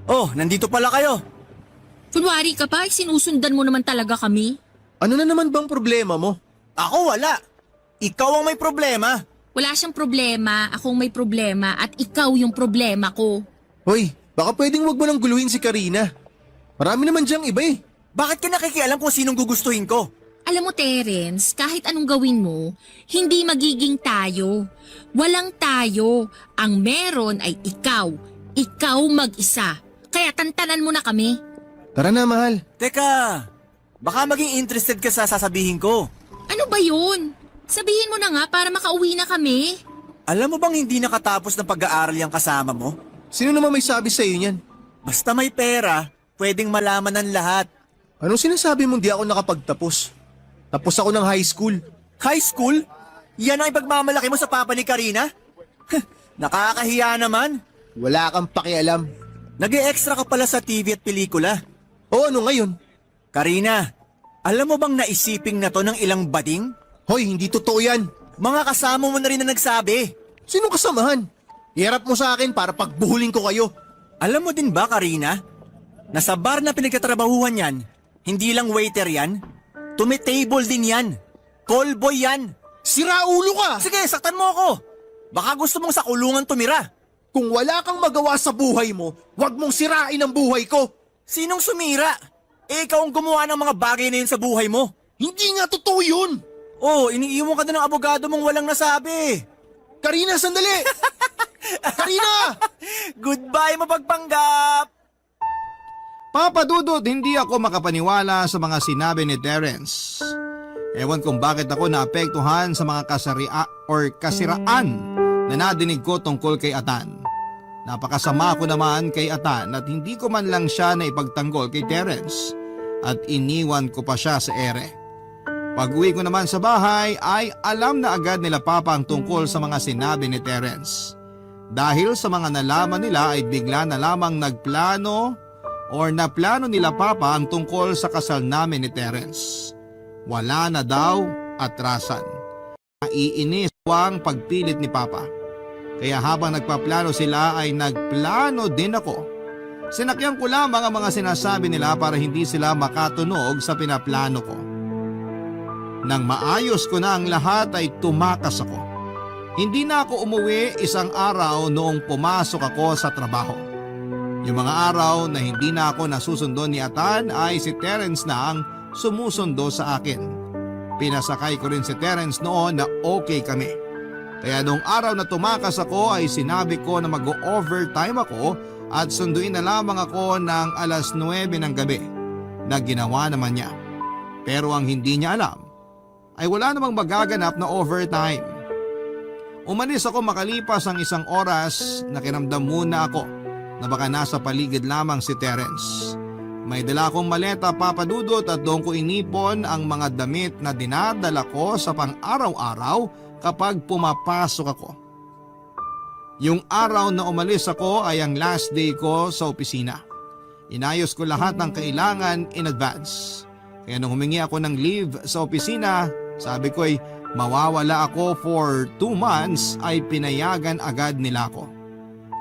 Oh, nandito pala kayo. Kunwari ka pa, sinusundan mo naman talaga kami. Ano na naman bang problema mo? Ako wala. Ikaw ang may problema. Wala siyang problema, akong may problema at ikaw yung problema ko. Hoy, baka pwedeng wag mo nang guluhin si Karina. Marami naman diyang iba eh. Bakit ka nakikialam kung sinong gugustuhin ko? Alam mo Terence, kahit anong gawin mo, hindi magiging tayo. Walang tayo. Ang meron ay ikaw. Ikaw mag-isa. Kaya tantanan mo na kami. Tara na, mahal. Teka, baka maging interested ka sa sasabihin ko. Ano ba yun? Sabihin mo na nga para makauwi na kami. Alam mo bang hindi nakatapos ng pag-aaral yung kasama mo? Sino naman may sabi sa'yo niyan? Basta may pera, pwedeng malaman ng lahat. Anong sinasabi mong di ako nakapagtapos? Tapos ako ng high school. High school? Yan ang ipagmamalaki mo sa papa ni Karina? Nakakahiya naman. Wala kang pakialam. Nag-e-extra ka pala sa TV at pelikula. O ano ngayon? Karina, alam mo bang naisiping na to ng ilang bading? Hoy, hindi totoo yan. Mga kasama mo na rin na nagsabi. Sinong kasamahan? Iharap mo sa akin para pagbuhulin ko kayo. Alam mo din ba, Karina? Nasa bar na pinagtatrabahuhan yan, hindi lang waiter yan, tumitable din yan. Callboy yan. Sira ulo ka! Sige, saktan mo ako. Baka gusto mong sa kulungan tumira. Kung wala kang magawa sa buhay mo, huwag mong sirain ang buhay ko. Sinong sumira? Ikaw ang gumawa ng mga bagay na yun sa buhay mo. Hindi nga totoo yun! Oh, iniiwan ka na ng abogado mong walang nasabi. Karina, sandali! Karina! Goodbye, mapagpanggap! Papa Dudut, hindi ako makapaniwala sa mga sinabi ni Terence. Ewan kung bakit ako naapektuhan sa mga kasiraan na nadinig ko tungkol kay Atan. Napakasama ko naman kay Atan at hindi ko man lang siya na ipagtanggol kay Terence at iniwan ko pa siya sa ere. Pag-uwi ko naman sa bahay ay alam na agad nila Papa ang tungkol sa mga sinabi ni Terence. Dahil sa mga nalaman nila ay bigla na lamang naplano nila Papa ang tungkol sa kasal namin ni Terence. Wala na daw atrasan. Naiinis ang pagpilit ni Papa. Kaya habang nagpaplano sila ay nagplano din ako. Sinakyan ko lamang ang mga sinasabi nila para hindi sila makatunog sa pinaplano ko. Nang maayos ko na ang lahat ay tumakas ako. Hindi na ako umuwi isang araw noong pumasok ako sa trabaho. Yung mga araw na hindi na ako nasusundo ni Atan ay si Terence na ang sumusundo sa akin. Pinasakay ko rin si Terence noon na okay kami. Kaya noong araw na tumakas ako ay sinabi ko na mag-overtime ako at sunduin na lamang ako ng 9:00 ng gabi na ginawa naman niya. Pero ang hindi niya alam ay wala namang magaganap na overtime. Umalis ako makalipas ang 1 oras na kinamdam muna ako na baka nasa paligid lamang si Terence. May dala akong maleta, Papa Dudut, at doon ko inipon ang mga damit na dinadala ko sa pang-araw-araw kapag pumapasok ako. Yung araw na umalis ako ay ang last day ko sa opisina. Inayos ko lahat ng kailangan in advance. Kaya nung humingi ako ng leave sa opisina, sabi ko ay mawawala ako for 2 months ay pinayagan agad nila ako.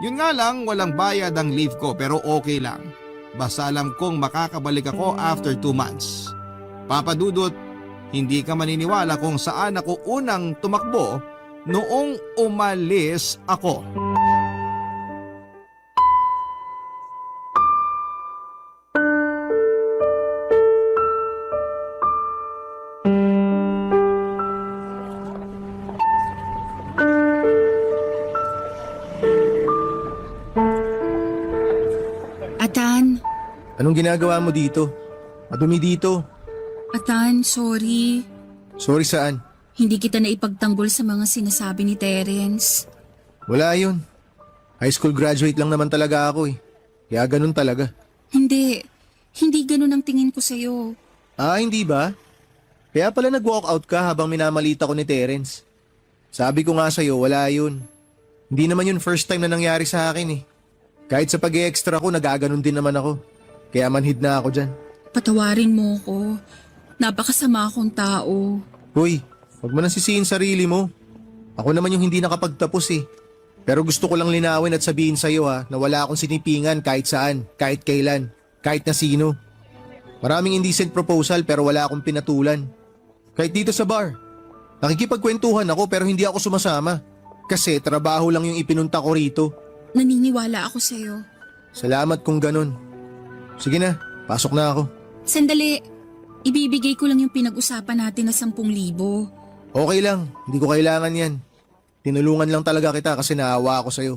Yun nga lang, walang bayad ang leave ko pero okay lang. Basta alam kong makakabalik ako after 2 months. Papa Dudut, hindi ka maniniwala kung saan ako unang tumakbo noong umalis ako. Atan, Anong ginagawa mo dito? Madumi dito. Atan, sorry. Sorry saan? Hindi kita na ipagtanggol sa mga sinasabi ni Terence. Wala yun. High school graduate lang naman talaga ako eh. Kaya ganun talaga. Hindi ganun ang tingin ko sa'yo. Ah, hindi ba? Kaya pala nag-walk out ka habang minamalita ko ni Terence. Sabi ko nga sa'yo, wala yun. Hindi naman yun first time na nangyari sa akin eh. Kahit sa pag-extra ko, nagaganon din naman ako. Kaya manhid na ako dyan. Patawarin mo ko. Napakasama akong tao. Hoy, huwag mo nang sisihin sarili mo. Ako naman yung hindi nakapagtapos eh. Pero gusto ko lang linawin at sabihin sa'yo na wala akong sinipingan kahit saan, kahit kailan, kahit na sino. Maraming indecent proposal pero wala akong pinatulan. Kahit dito sa bar. Nakikipagkwentuhan ako pero hindi ako sumasama. Kasi trabaho lang yung ipinunta ko rito. Naniniwala ako sa'yo. Salamat kung ganun. Sige na, pasok na ako. Sandali, ibibigay ko lang yung pinag-usapan natin na 10,000. Okay lang, hindi ko kailangan yan. Tinulungan lang talaga kita kasi naawa ako sa'yo.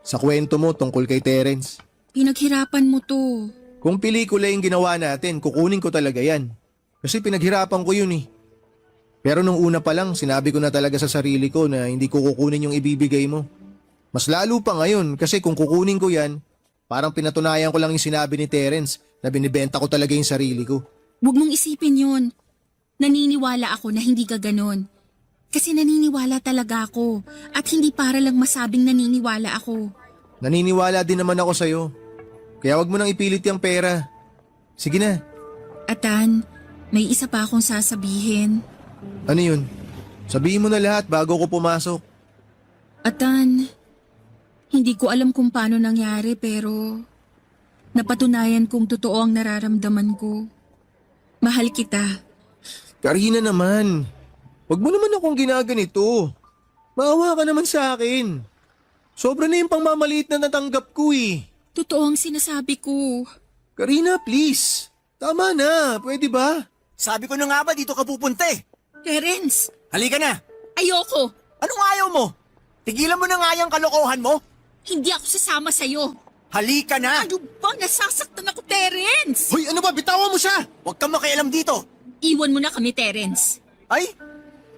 Sa kwento mo tungkol kay Terence. Pinaghirapan mo to. Kung pelikula yung ginawa natin, kukunin ko talaga yan. Kasi pinaghirapan ko yun eh. Pero nung una pa lang, sinabi ko na talaga sa sarili ko na hindi ko kukunin yung ibibigay mo. Mas lalo pa ngayon kasi kung kukunin ko yan, parang pinatunayan ko lang yung sinabi ni Terence na binibenta ko talaga yung sarili ko. Huwag mong isipin yun. Naniniwala ako na hindi ka ganon. Kasi naniniwala talaga ako at hindi para lang masabing naniniwala ako. Naniniwala din naman ako sa'yo. Kaya wag mo nang ipilit yung pera. Sige na. Atan, may isa pa akong sasabihin. Ano yun? Sabihin mo na lahat bago ko pumasok. Atan, hindi ko alam kung paano nangyari pero napatunayan kong totoo ang nararamdaman ko. Mahal kita. Karina naman, wag mo naman akong ginaganito. Maawa ka naman sa akin. Sobra na yung pangmamaliit na natanggap ko eh. Totoo ang sinasabi ko. Karina, please. Tama na, pwede ba? Sabi ko na nga ba dito ka pupunta eh. Terence, Halika na. ayoko. Anong ayaw mo? Tigilan mo na nga yung kalokohan mo. Hindi ako sasama sa'yo. Halika na. Ano ba? Nasasaktan ako, Terence! Hoy, ano ba? Bitawan mo siya! Huwag kang makialam dito. Iwan mo na kami, Terence. Ay,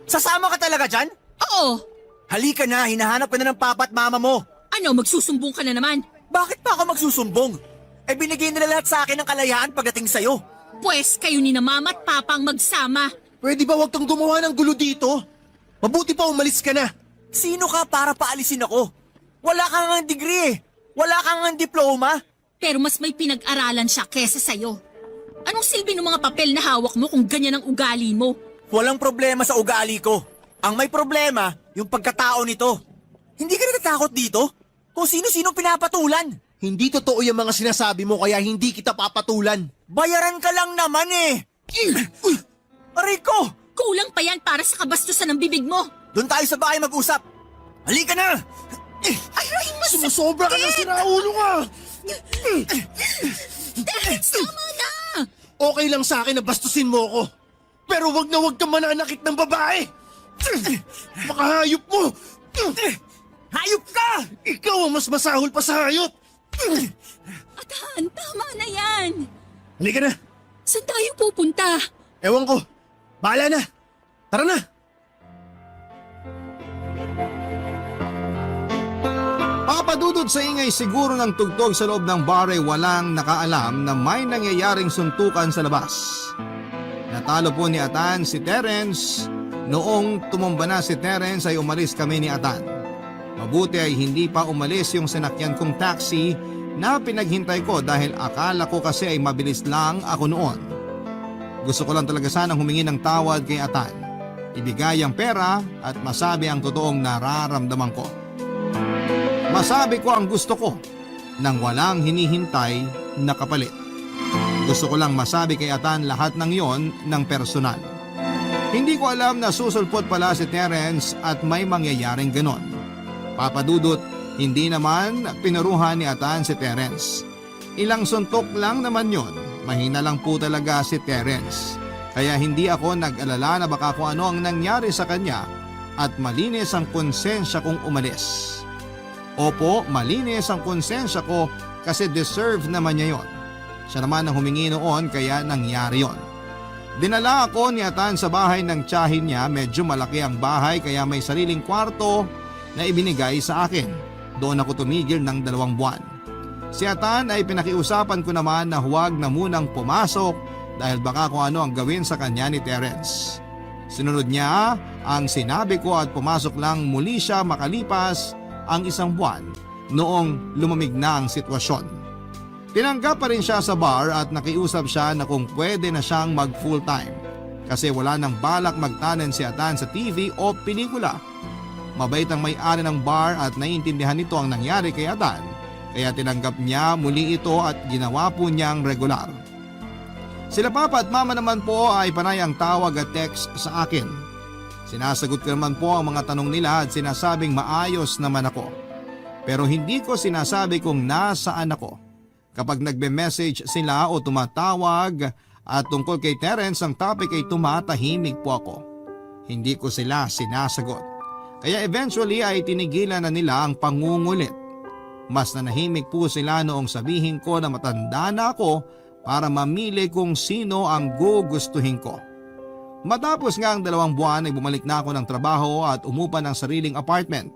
sasama ka talaga dyan? Oo. Halika na, hinahanap ka na ng papa at mama mo. Ano, magsusumbong ka na naman? Bakit pa ako magsusumbong? Eh binigay nila lahat sa akin ng kalayaan pagdating sa'yo. Pwes, kayo ni na mama at papa ang magsama. Pwede ba wag kang gumawa ng gulo dito? Mabuti pa umalis ka na. Sino ka para paalisin ako? Wala kang nga degree eh. Wala kang nga diploma. Pero mas may pinag-aralan siya kesa sa'yo. Anong silbi ng mga papel na hawak mo kung ganyan ang ugali mo? Walang problema sa ugali ko. Ang may problema, yung pagkatao nito. Hindi ka natatakot dito? Kung sino-sino pinapatulan. Hindi totoo yung mga sinasabi mo kaya hindi kita papatulan. Bayaran ka lang naman eh. Uy! Aray ko! Kulang pa yan para sa kabastusan ng bibig mo. Doon tayo sa bahay mag-usap. Halika na! Aray, masakit! Sumusobra ka na, sinaulo ka! Terence, tama na! Okay lang sa akin na bastusin mo ako. Pero wag na wag kang mananakit ng babae! Makahayop mo! Hayop ka! Ikaw ang mas masahol pa sa hayop! Atan, tama na yan. Halika na! Saan tayo pupunta? Ewan ko. Bahala na! Tara na! Papadudod sa ingay siguro ng tugtog sa loob ng bar ay walang nakaalam na may nangyayaring suntukan sa labas. Natalo po ni Atan si Terence. Noong tumumba na si Terence ay umalis kami ni Atan. Mabuti ay hindi pa umalis yung sinakyan kong taxi na pinaghintay ko dahil akala ko kasi ay mabilis lang ako noon. Gusto ko lang talaga sanang humingi ng tawad kay Atan. Ibigay ang pera at masabi ang totoong nararamdaman ko. Masabi ko ang gusto ko nang walang hinihintay na kapalit. Gusto ko lang masabi kay Atan lahat ng yon ng personal. Hindi ko alam na susulpot pala si Terence at may mangyayaring ganon. Papadudot, hindi naman pinaruhan ni Atan si Terence. Ilang suntok lang naman yon. Mahina lang po talaga si Terence. Kaya hindi ako nag-alala na baka kung ano ang nangyari sa kanya at malinis ang konsensya kong umalis. Opo, malinis ang konsensya ko kasi deserve naman niya yon. Siya naman ang humingi noon kaya nangyari yon. Dinala ako ni Atan sa bahay ng tiyahin niya. Medyo malaki ang bahay kaya may sariling kwarto na ibinigay sa akin. Doon ako tumigil ng 2 buwan. Si Atan ay pinakiusapan ko naman na huwag na munang pumasok dahil baka kung ano ang gawin sa kanya ni Terence. Sinunod niya ang sinabi ko at pumasok lang muli siya makalipas ang 1 buwan noong lumamig na ang sitwasyon. Tinanggap pa rin siya sa bar at nakiusap siya na kung pwede na siyang mag full time kasi wala nang balak magtanen si Atan sa TV o pelikula. Mabait ang may-ari ng bar at naiintindihan nito ang nangyari kay Atan kaya tinanggap niya muli ito at ginawa po niyang regular. Sila papa at mama naman po ay panay ang tawag at text sa akin. Sinasagot ko naman po ang mga tanong nila at sinasabing maayos naman ako. Pero hindi ko sinasabi kung nasaan ako. Kapag nagbe-message sila o tumatawag at tungkol kay Terence ang topic ay tumatahimik po ako. Hindi ko sila sinasagot. Kaya eventually ay tinigilan na nila ang pangungulit. Mas nanahimik po sila noong sabihin ko na matanda na ako para mamili kung sino ang gugustuhin ko. Matapos nga ang 2 buwan ay bumalik na ako ng trabaho at umupa ng sariling apartment.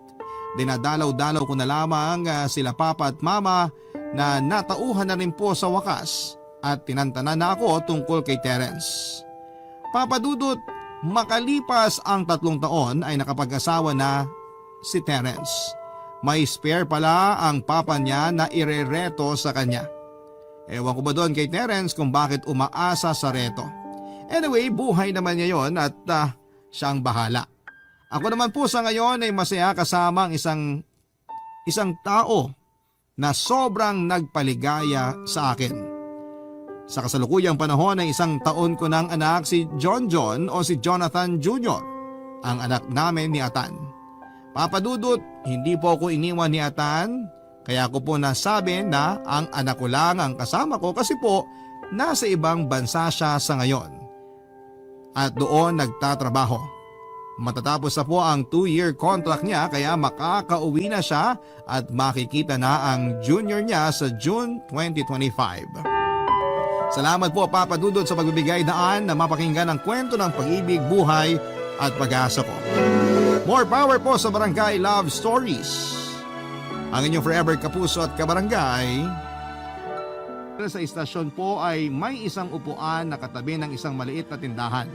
Dinadalaw-dalaw ko na lamang sila papa at mama na natauhan na rin po sa wakas at tinantanan na ako tungkol kay Terence. Papadudot, makalipas ang 3 taon ay nakapag-asawa na si Terence. May spare pala ang papa niya na irereto sa kanya. Ewan ko ba doon kay Terence kung bakit umaasa sa reto. Anyway, buhay naman niya yon at siyang bahala. Ako naman po sa ngayon ay masaya kasama ang isang tao na sobrang nagpaligaya sa akin. Sa kasalukuyang panahon ay 1 taon ko ng anak si John o si Jonathan Jr., ang anak namin ni Atan. Papa Dudut, hindi po ako iniwan ni Atan, kaya ko po nasabi na ang anak ko lang ang kasama ko kasi po nasa ibang bansa siya sa ngayon. At doon nagtatrabaho. Matatapos na po ang 2-year contract niya kaya makakauwi na siya at makikita na ang junior niya sa June 2025. Salamat po Papa Dudut sa pagbibigay daan na mapakinggan ang kwento ng pag-ibig, buhay at pag-asa ko. More power po sa Barangay Love Stories. Ang inyong forever kapuso at kabarangay. Sa istasyon po ay may isang upuan na katabi ng isang maliit na tindahan.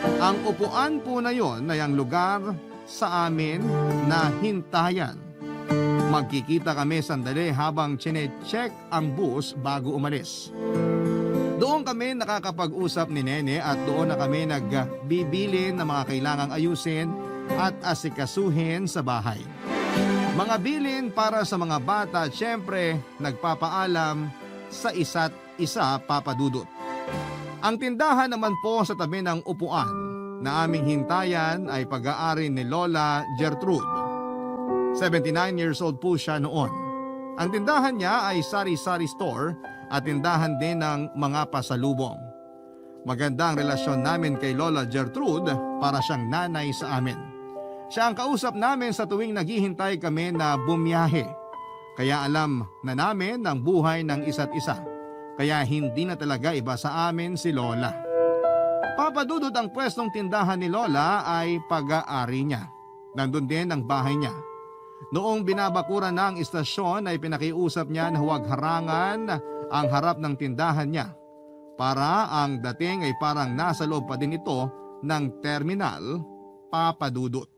Ang upuan po na yon ay ang lugar sa amin na hintayan. Magkikita kami sandali habang chine-check ang bus bago umalis. Doon kami nakakapag-usap ni Nene at doon na kami nagbibili ng mga kailangang ayusin at asikasuhin sa bahay. Mga bilin para sa mga bata at syempre nagpapaalam sa isa't isa, Papa Dudut. Ang tindahan naman po sa tabi ng upuan na aming hintayan ay pag-aari ni Lola Gertrude. 79 years old po siya noon. Ang tindahan niya ay sari-sari store at tindahan din ng mga pasalubong. Maganda ang relasyon namin kay Lola Gertrude, para siyang nanay sa amin. Siya ang kausap namin sa tuwing naghihintay kami na bumiyahe. Kaya alam na namin ang buhay ng isa't isa. Kaya hindi na talaga iba sa amin si Lola. Papa Dudut, ang pwestong tindahan ni Lola ay pag-aari niya. Nandun din ang bahay niya. Noong binabakuran na ang istasyon ay pinakiusap niya na huwag harangan ang harap ng tindahan niya para ang dating ay parang nasa loob pa din ito ng terminal, Papa Dudut.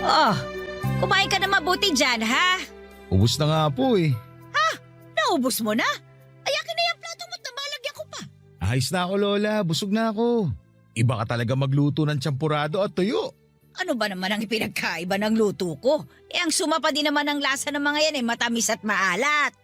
Oh, kumain ka na mabuti dyan, ha? Ubus na nga po eh. Naubos mo na? Ay, akin na yung plato mo't nabalagyan ko pa. Ayos na ako Lola, busog na ako. Iba ka talaga magluto ng champurado at tuyo. Ano ba naman ang ipinagkaiba ng luto ko? Ang sumapa din naman ang lasa ng mga yan matamis at maalat.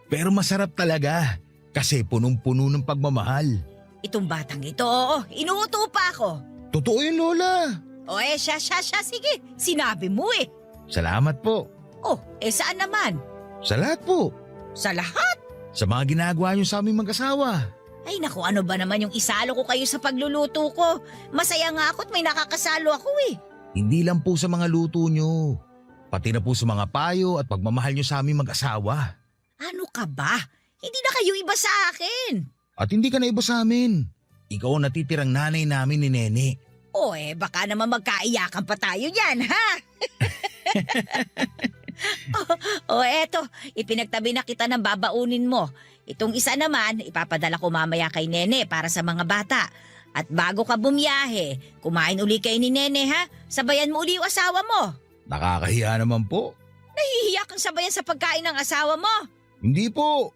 Pero masarap talaga kasi punong-puno ng pagmamahal. Itong batang ito, oo, inuuto pa ako. Totoo yun Lola. O siya, sige. Sinabi mo eh. Salamat po. Oh, saan naman? Sa lahat po. Sa lahat? Sa mga ginagawa niyo sa aming mag-asawa. Ay naku, ano ba naman yung isalo ko kayo sa pagluluto ko? Masaya nga ako at may nakakasalo ako eh. Hindi lang po sa mga luto niyo. Pati na po sa mga payo at pagmamahal niyo sa aming mag-asawa. Ano ka ba? Hindi na kayo iba sa akin. At hindi ka na iba sa amin. Ikaw ang natitirang nanay namin ni Nene. O baka naman magkaiyakan pa tayo dyan, ha? Eto, ipinagtabi na kita ng babaunin mo. Itong isa naman, ipapadala ko mamaya kay Nene para sa mga bata. At bago ka bumiyahe, kumain uli kay ni Nene, ha? Sabayan mo uli yung asawa mo. Nakakahiya naman po. Nahihiya kang sabayan sa pagkain ng asawa mo. Hindi po.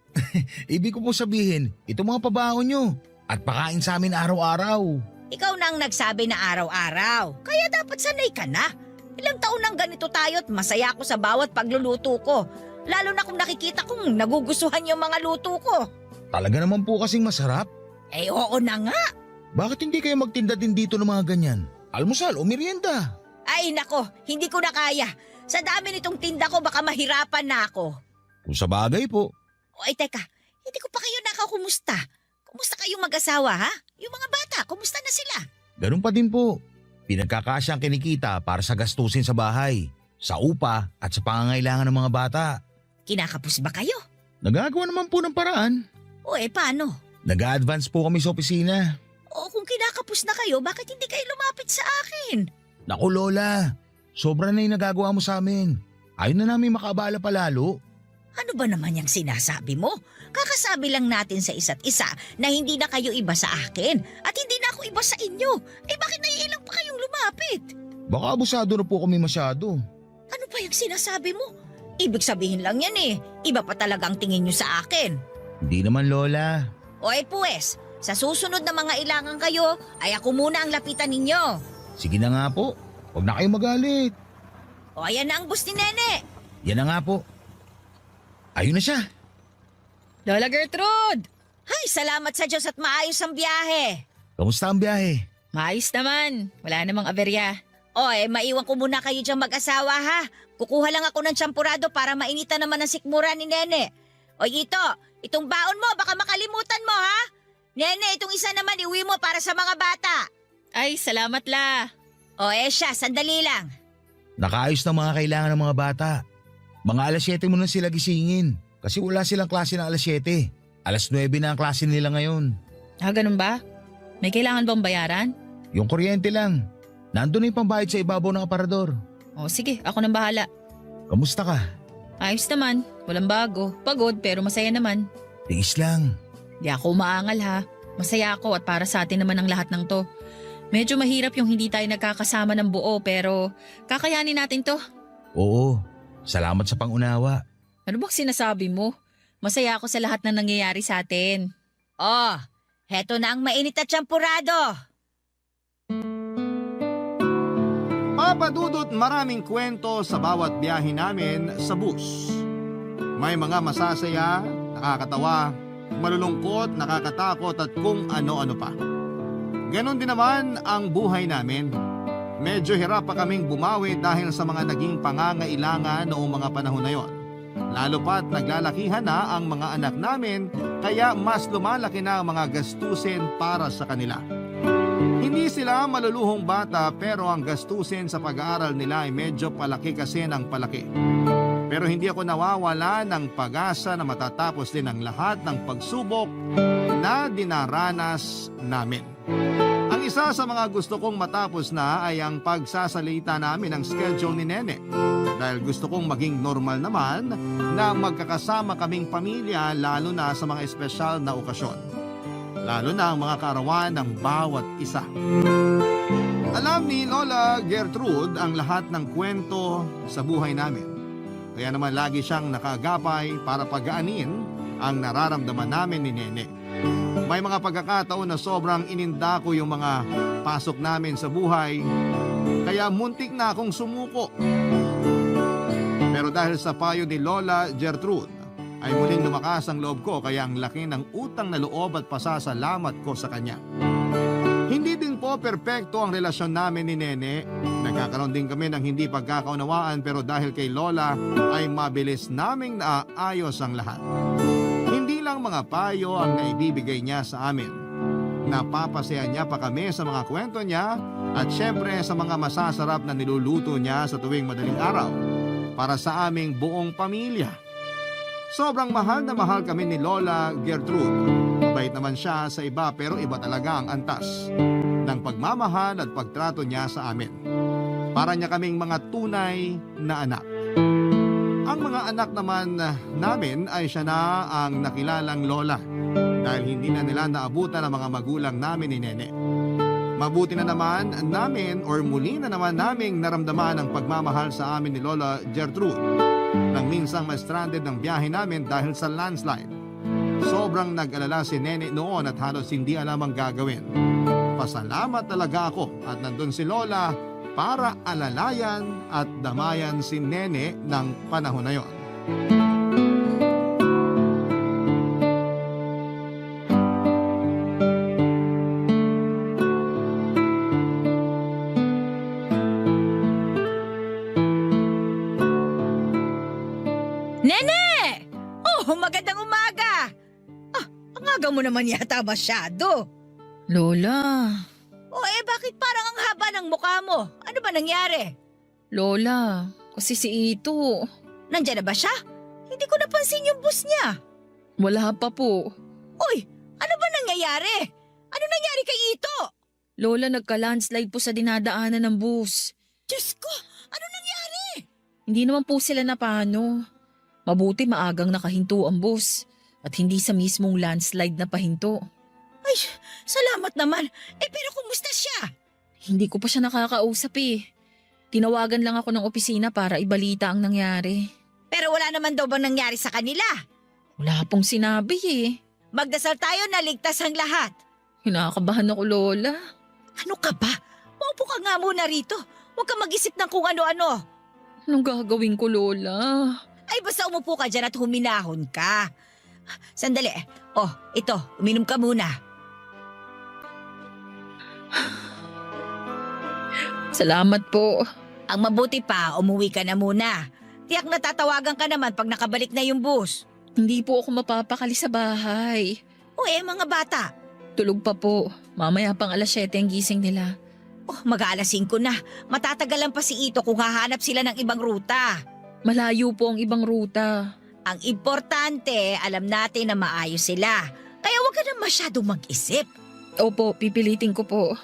Ibig ko po sabihin, ito mga pabaho nyo. At pakain sa amin araw-araw. Ikaw na ang nagsabi na araw-araw. Kaya dapat sanay ka na. Ilang taon nang ganito tayo at masaya ako sa bawat pagluluto ko. Lalo na kung nakikita kong nagugustuhan yung mga luto ko. Talaga naman po kasing masarap. Oo na nga. Bakit hindi kayo magtinda din dito ng mga ganyan? Almusal o merienda? Ay nako, hindi ko na kaya. Sa dami nitong tinda ko baka mahirapan na ako. Kung sa bagay po. Ay teka, hindi ko pa kayo nakakumusta. Kumusta kayong mag-asawa ha? Yung mga bata, kumusta na sila? Ganun pa din po. Pinagkakasya ang kinikita para sa gastusin sa bahay, sa upa at sa pangangailangan ng mga bata. Kinakapos ba kayo? Nagagawa naman po ng paraan. O paano? Nag-advance po kami sa opisina. O kung kinakapos na kayo, bakit hindi kayo lumapit sa akin? Naku Lola, sobra na yung nagagawa mo sa amin. Ayaw na namin makaabala palalo. Ano ba naman yung sinasabi mo? Kakasabi lang natin sa isa't isa na hindi na kayo iba sa akin at hindi na ako iba sa inyo. Bakit naiilang pa kayo Baka abusado na po kami masyado. Ano pa yung sinasabi mo? Ibig sabihin lang yan eh. Iba pa talaga ang tingin nyo sa akin. Hindi naman, Lola. O pues, sa susunod na mga ilangan kayo, ay ako muna ang lapitan ninyo. Sige na nga po. Huwag na kayo magalit. O ayan na ang bus ni Nene. Yan na nga po. Ayun na siya. Lola Gertrude! Ay, salamat sa Diyos at maayos ang biyahe. Kamusta ang biyahe? Maayos naman. Wala namang aberya. O maiwan ko muna kayo diyang mag-asawa ha. Kukuha lang ako ng champurado para mainitan naman ang sikmura ni Nene. O itong baon mo, baka makalimutan mo ha. Nene, itong isa naman iwi mo para sa mga bata. Ay, salamat la. O siya, sandali lang. Nakaayos ng mga kailangan ng mga bata. Mga alas 7 mo na sila gisingin. Kasi wala silang klase ng alas 7. Alas 9 na ang klase nila ngayon. Ganun ba? May kailangan bang bayaran? Yung kuryente lang. Nandun na yung pambayad sa ibabaw ng aparador. O sige, ako nang bahala. Kamusta ka? Ayos naman. Walang bago. Pagod pero masaya naman. Tiis lang. Di ako umaangal ha. Masaya ako at para sa atin naman ang lahat ng to. Medyo mahirap yung hindi tayo nagkakasama ng buo pero kakayanin natin to. Oo. Salamat sa pangunawa. Ano bang sinasabi mo? Masaya ako sa lahat na nangyayari sa atin. Heto na ang mainit at champurado. Papadudot maraming kwento sa bawat biyahe namin sa bus. May mga masasaya, nakakatawa, malulungkot, nakakatakot at kung ano-ano pa. Ganon din naman ang buhay namin. Medyo hirap pa kaming bumawi dahil sa mga naging pangangailangan noong mga panahon na yon. Lalo pa't naglalakihan na ang mga anak namin kaya mas lumalaki na ang mga gastusin para sa kanila. Hindi sila maluluhong bata pero ang gastusin sa pag-aaral nila ay medyo palaki kasi ng palaki. Pero hindi ako nawawala ng pag-asa na matatapos din ang lahat ng pagsubok na dinaranas namin. Ang isa sa mga gusto kong matapos na ay ang pagsasalita namin ng schedule ni Nene. Dahil gusto kong maging normal naman na magkakasama kaming pamilya lalo na sa mga espesyal na okasyon. Lalo na ang mga kaarawan ng bawat isa. Alam ni Lola Gertrude ang lahat ng kwento sa buhay namin. Kaya naman lagi siyang nakaagapay para pagaanin ang nararamdaman namin ni Nene. May mga pagkakataon na sobrang ininda ko yung mga pasok namin sa buhay, kaya muntik na akong sumuko. Pero dahil sa payo ni Lola Gertrude, ay muling lumakas ang loob ko kaya ang laki ng utang na loob at pasasalamat ko sa kanya. Hindi din po perpekto ang relasyon namin ni Nene. Nagkakaroon din kami ng hindi pagkakaunawaan pero dahil kay Lola ay mabilis naming naayos ang lahat. Hindi lang mga payo ang naibibigay niya sa amin. Napapasaya niya pa kami sa mga kwento niya at syempre sa mga masasarap na niluluto niya sa tuwing madaling araw para sa aming buong pamilya. Sobrang mahal na mahal kami ni Lola Gertrude. Bait naman siya sa iba pero iba talaga ang antas ng pagmamahal at pagtrato niya sa amin. Para niya kaming mga tunay na anak. Ang mga anak naman namin ay siya na ang nakilalang Lola dahil hindi na nila naabutan ang mga magulang namin ni Nene. Mabuti na naman namin or muli na naman naming naramdaman ang pagmamahal sa amin ni Lola Gertrude nang minsang ma-stranded ng biyahe namin dahil sa landslide. Sobrang nag-alala si Nene noon at halos hindi alam ang gagawin. Pasalamat talaga ako at nandun si Lola para alalayan at damayan si Nene ng panahon na yon. Nene! Magandang umaga! Ang aga mo naman yata masyado. Lola, Bakit parang ang haba ng mukha mo? Ano ba nangyari? Lola, kasi si Ito. Nandiyan na ba siya? Hindi ko napansin yung bus niya. Wala pa po. Ano ba nangyayari? Ano nangyari kay Ito? Lola, nagka-landslide po sa dinadaanan ng bus. Diyos ko, ano nangyari? Hindi naman po sila napano. Mabuti maagang nakahinto ang bus at hindi sa mismong landslide na pahinto. Ay, salamat naman. Pero kumusta siya? Hindi ko pa siya nakakausap eh. Tinawagan lang ako ng opisina para ibalita ang nangyari. Pero wala naman daw bang nangyari sa kanila? Wala pong sinabi eh. Magdasal tayo na ligtas ang lahat. Kinakabahan ako, Lola. Ano ka ba? Maupo ka nga muna rito. Huwag kang mag-isip ng kung ano-ano. Anong gagawin ko, Lola? Ay basta umupo ka dyan at huminahon ka. Sandali. Oh, ito. Uminom ka muna. Salamat po. Ang mabuti pa, umuwi ka na muna. Tiyak na tatawagan ka naman pag nakabalik na yung bus. Hindi po ako mapapakali sa bahay. O mga bata. Tulog pa po. Mamaya pang 7:00 ang gising nila. Oh, mag-aalas 5 na. Matatagalan pa si Ito kung hahanap sila ng ibang ruta. Malayo po ang ibang ruta. Ang importante, alam natin na maayos sila. Kaya huwag ka na masyadong mag-isip. Opo, pipilitin ko po.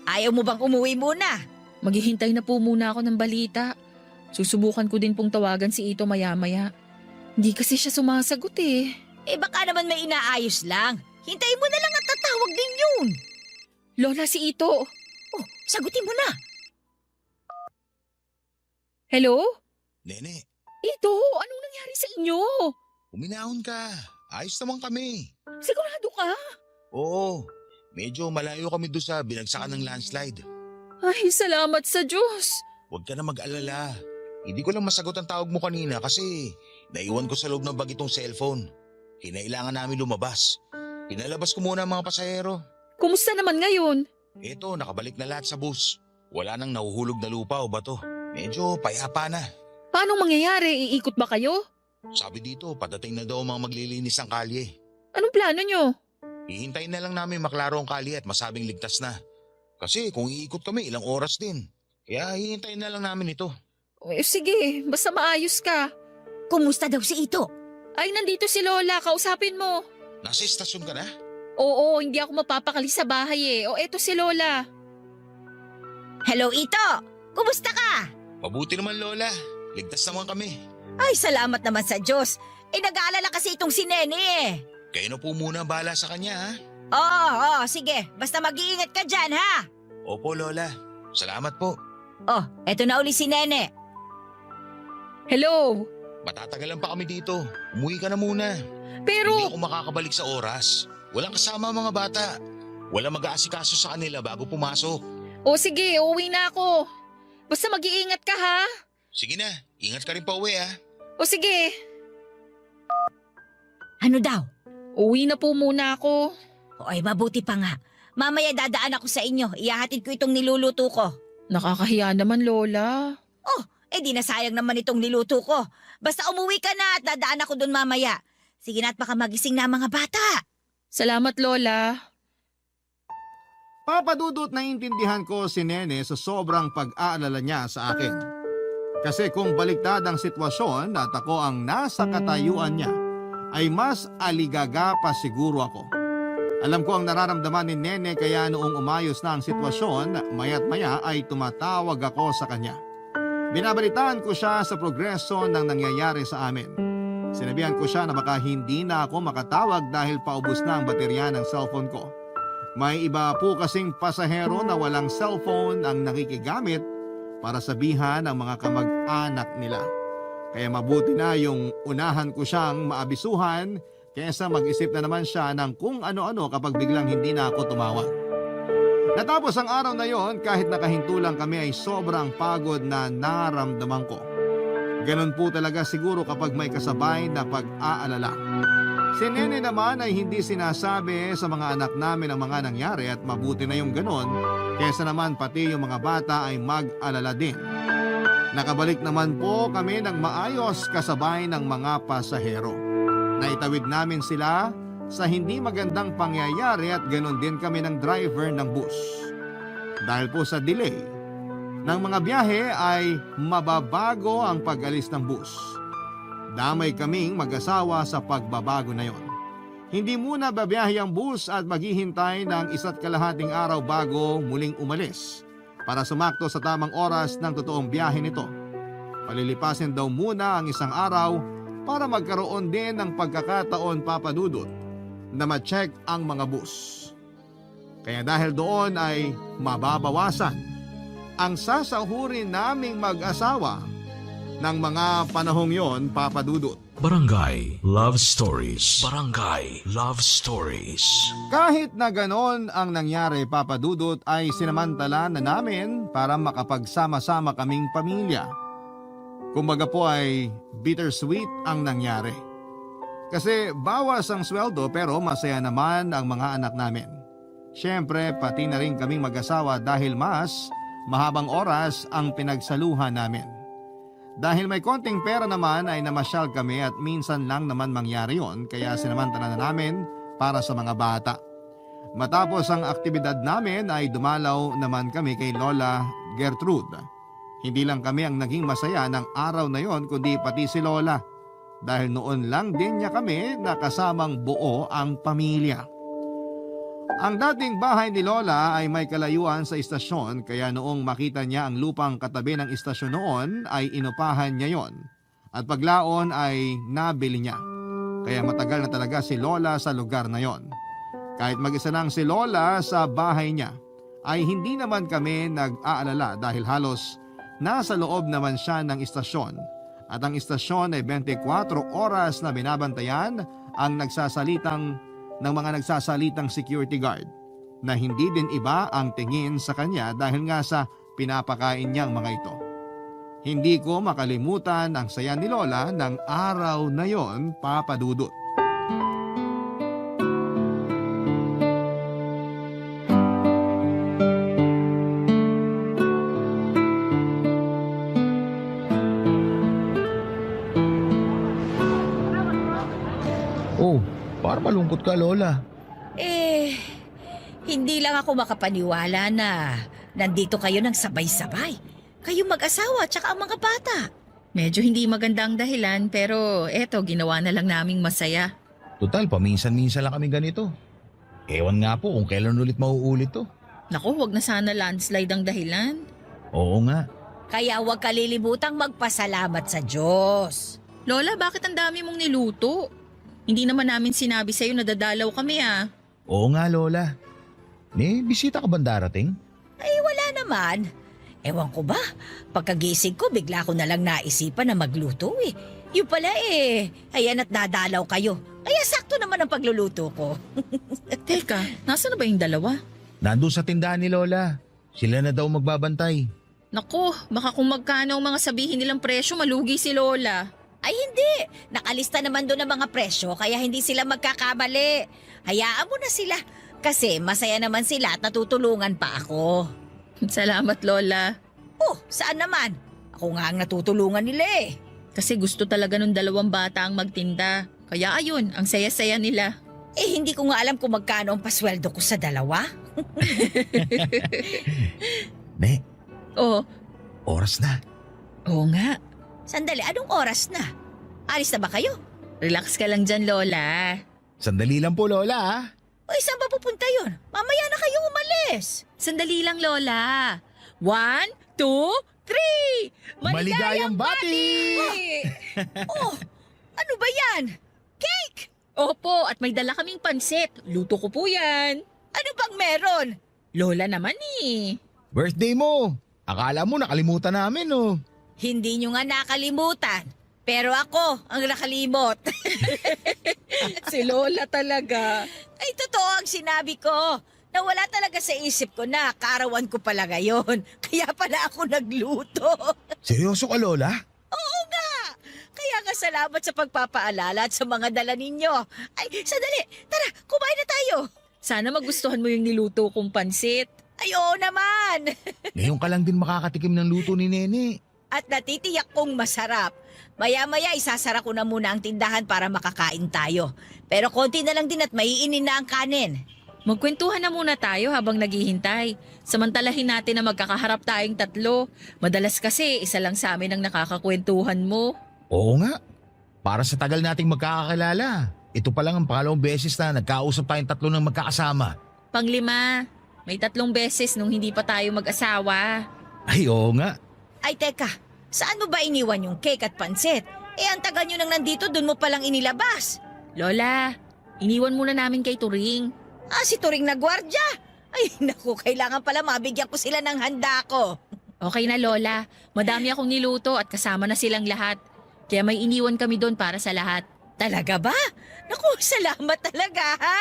Ayaw mo bang umuwi muna? Maghihintay na po muna ako ng balita. Susubukan ko din pong tawagan si Ito maya-maya. Hindi kasi siya sumasagot eh. Baka naman may inaayos lang. Hintayin mo na lang at tatawag din yun. Lola, si Ito. Oh, sagutin mo na. Hello? Nene, Ito, anong nangyari sa inyo? uminahon ka. Ayos naman kami. Sigurado ka? Oo, medyo malayo kami doon sa binagsakan ng landslide. Ay, salamat sa Diyos. Huwag ka na mag-alala. Hindi ko lang masagot ang tawag mo kanina kasi naiwan ko sa loob ng bag itong cellphone. Kinailangan namin lumabas. Pinalabas ko muna ang mga pasahero. Kumusta naman ngayon? Eto, nakabalik na lahat sa bus. Wala nang nahuhulog na lupa o bato. Medyo payapa na. Paano mangyayari? Iikot ba kayo? Sabi dito, padating na daw ang mga maglilinis ng kalye. Anong plano nyo? Hihintayin na lang namin maklaro ang kalye at masabing ligtas na. Kasi kung iikot kami, ilang oras din. Kaya hihintayin na lang namin ito. Sige, basta maayos ka. Kumusta daw si Ito? Ay, nandito si Lola. Kausapin mo. Nasa istasyon ka na? Oo, hindi ako mapapakali sa bahay eh. O, eto si Lola. Hello, Ito! Kumusta ka? Mabuti naman, Lola. Ligtas naman kami. Ay, salamat naman sa Diyos. Nag-aalala kasi itong si Nene eh. Kayo na po muna ang bahala sa kanya, ha? Oo, sige. Basta mag-iingat ka dyan, ha? Opo, Lola. Salamat po. Oh, eto na uli si Nene. Hello? Matatagalan pa kami dito. Umuwi ka na muna. Pero, Hindi ako makakabalik sa oras. Walang kasama ang mga bata. Walang mag-aasikaso sa kanila bago pumasok. sige, uuwi na ako. Basta mag-iingat ka ha. Sige na, ingat ka rin pa uwi, ha? Sige, Ano daw? uwi na po muna ako. Ay, mabuti pa nga. Mamaya dadaan ako sa inyo. Ihahatid ko itong niluluto ko. Nakakahiya naman, Lola. Di nasayang naman itong niluto ko. Basta umuwi ka na at dadaan ako doon mamaya. Sige na at baka magising na ang mga bata. Salamat, Lola. Papadudot na intindihan ko si Nene sa sobrang pag-aalala niya sa akin. Kasi kung baliktad ang sitwasyon at ako ang nasa katayuan niya, ay mas aligaga pa siguro ako. Alam ko ang nararamdaman ni Nene kaya noong umayos na ang sitwasyon, maya't maya ay tumatawag ako sa kanya. Binabalitaan ko siya sa progreso ng nangyayari sa amin. Sinabihan ko siya na baka hindi na ako makatawag dahil paubos na ang baterya ng cellphone ko. May iba po kasing pasahero na walang cellphone ang nakikigamit para sabihan ang mga kamag-anak nila. Kaya mabuti na yung unahan ko siyang maabisuhan kaysa mag-isip na naman siya ng kung ano-ano kapag biglang hindi na ako tumawag. Natapos ang araw na yon kahit nakahinto lang kami ay sobrang pagod na naramdaman ko. Ganon po talaga siguro kapag may kasabay na pag-aalala. Si Nene naman ay hindi sinasabi sa mga anak namin ang mga nangyari at mabuti na yung ganon kaysa naman pati yung mga bata ay mag-alala din. Nakabalik naman po kami ng maayos kasabay ng mga pasahero. Naitawid namin sila sa hindi magandang pangyayari at ganon din kami ng driver ng bus. Dahil po sa delay ng mga biyahe ay mababago ang pag-alis ng bus. Damay kaming mag-asawa sa pagbabago na yon. Hindi muna babiyahe ang bus at maghihintay ng 1.5 araw bago muling umalis para sumakto sa tamang oras ng totoong biyahe nito. Palilipasin daw muna ang 1 araw para magkaroon din ng pagkakataon papadudot na ma-check ang mga bus. Kaya dahil doon ay mababawasan ang sasahurin naming mag-asawa ng mga panahong yon, Papa Dudut. Barangay Love Stories. Barangay Love Stories. Kahit na ganon ang nangyari, Papa Dudut, ay sinamantala na namin para makapagsama-sama kaming pamilya. Kumbaga po ay bittersweet ang nangyari. Kasi bawas ang sweldo pero masaya naman ang mga anak namin. Siyempre pati na rin kaming mag-asawa dahil mas mahabang oras ang pinagsaluhan namin. Dahil may konting pera naman ay namasyal kami at minsan lang naman mangyari yon, kaya sinamantala na namin para sa mga bata. Matapos ang aktibidad namin ay dumalaw naman kami kay Lola Gertrude. Hindi lang kami ang naging masaya ng araw na yon kundi pati si Lola. Dahil noon lang din niya kami nakasamang buo ang pamilya. Ang dating bahay ni Lola ay may kalayuan sa istasyon kaya noong makita niya ang lupang katabi ng istasyon noon ay inupahan niya yon. At paglaon ay nabili niya. Kaya matagal na talaga si Lola sa lugar na yon. Kahit mag-isa lang si Lola sa bahay niya ay hindi naman kami nag-aalala dahil halos nasa loob naman siya ng istasyon. At ang istasyon ay 24 oras na binabantayan ang ng mga nagsasalitang security guard na hindi din iba ang tingin sa kanya dahil nga sa pinapakain niyang mga ito. Hindi ko makalimutan ang saya ni Lola ng araw na yon, Papa Dudut. Oh, para malungkot ka, Lola. Hindi lang ako makapaniwala na nandito kayo ng sabay-sabay. Kayo mag-asawa tsaka ang mga bata. Medyo hindi maganda ang dahilan pero eto ginawa na lang naming masaya. Total, paminsan-minsan lang kami ganito. Ewan nga po kung kailan ulit mauulit to. Naku, wag na sana landslide ang dahilan. Oo nga. Kaya huwag kalilibutang magpasalamat sa Diyos. Lola, bakit ang dami mong niluto? Hindi naman namin sinabi sa'yo na dadalaw kami ah. Oo nga, Lola. May bisita ka ba darating? Ay wala naman. Ewan ko ba, pagkagising ko bigla ko na lang naisipan na magluto eh. Yung pala ayan at nadalaw kayo. Kaya sakto naman ang pagluluto ko. Teka, nasa na ba yung dalawa? Nandun sa tindahan ni Lola. Sila na daw magbabantay. Naku, baka kung magkano ang mga sabihin nilang presyo, malugi si Lola. Ay hindi, nakalista naman doon ang mga presyo kaya hindi sila magkakamali. Hayaan mo na sila kasi masaya naman sila at natutulungan pa ako. Salamat, Lola. Oh, saan naman? Ako nga ang natutulungan nila eh. Kasi gusto talaga nung dalawang bata ang magtinda. Kaya ayun, ang saya-saya nila. Hindi ko nga alam kung magkano ang pasweldo ko sa dalawa. Ne, Oh, oras na. oo nga. Sandali, anong oras na? Alis na ba kayo? Relax ka lang dyan, Lola. Sandali lang po, Lola ha. O saan ba pupunta yun? Mamaya na kayo umalis. Sandali lang, Lola. 1, 2, 3! Maligayang bati! Oh, ano ba yan? Cake! Opo, at may dala kaming pansit. Luto ko po yan. Ano bang meron? Lola naman eh. Birthday mo. Akala mo nakalimutan namin oh. Hindi nyo nga nakalimutan. Pero ako ang nakalimot. Si Lola talaga. Ay, totoo ang sinabi ko. Nawala talaga sa isip ko na kaarawan ko pala ngayon. Kaya pala ako nagluto. Seryoso ka, Lola? Oo nga. Kaya nga salamat sa pagpapaalala at sa mga dala ninyo. Ay, sandali. Tara, kumain na tayo. Sana magustuhan mo yung niluto kong pansit. Ay, oo naman. Ngayon ka lang din makakatikim ng luto ni Nene. At natitiyak kong masarap. Maya-maya isasara ko na muna ang tindahan para makakain tayo. Pero konti na lang din at maiinin na ang kanin. Magkwentuhan na muna tayo habang naghihintay. Samantalahin natin na magkakaharap tayong tatlo. Madalas kasi isa lang sa amin ang nakakakwentuhan mo. Oo nga. Para sa tagal nating magkakakilala. Ito pa lang ang pangalawang beses na nagkausap tayong tatlo ng magkakasama. Panglima, may 3 beses nung hindi pa tayo mag-asawa. Ay, oo nga. Ay teka, saan mo ba iniwan yung cake at pansit? Ang tagal nyo nang nandito, dun mo palang inilabas. Lola, iniwan muna namin kay Turing. Si Turing na gwardya. Ay naku, kailangan pala mabigyan ko sila ng handa ko. Okay na Lola, madami akong niluto at kasama na silang lahat. Kaya may iniwan kami doon para sa lahat. Talaga ba? Naku, salamat talaga ha.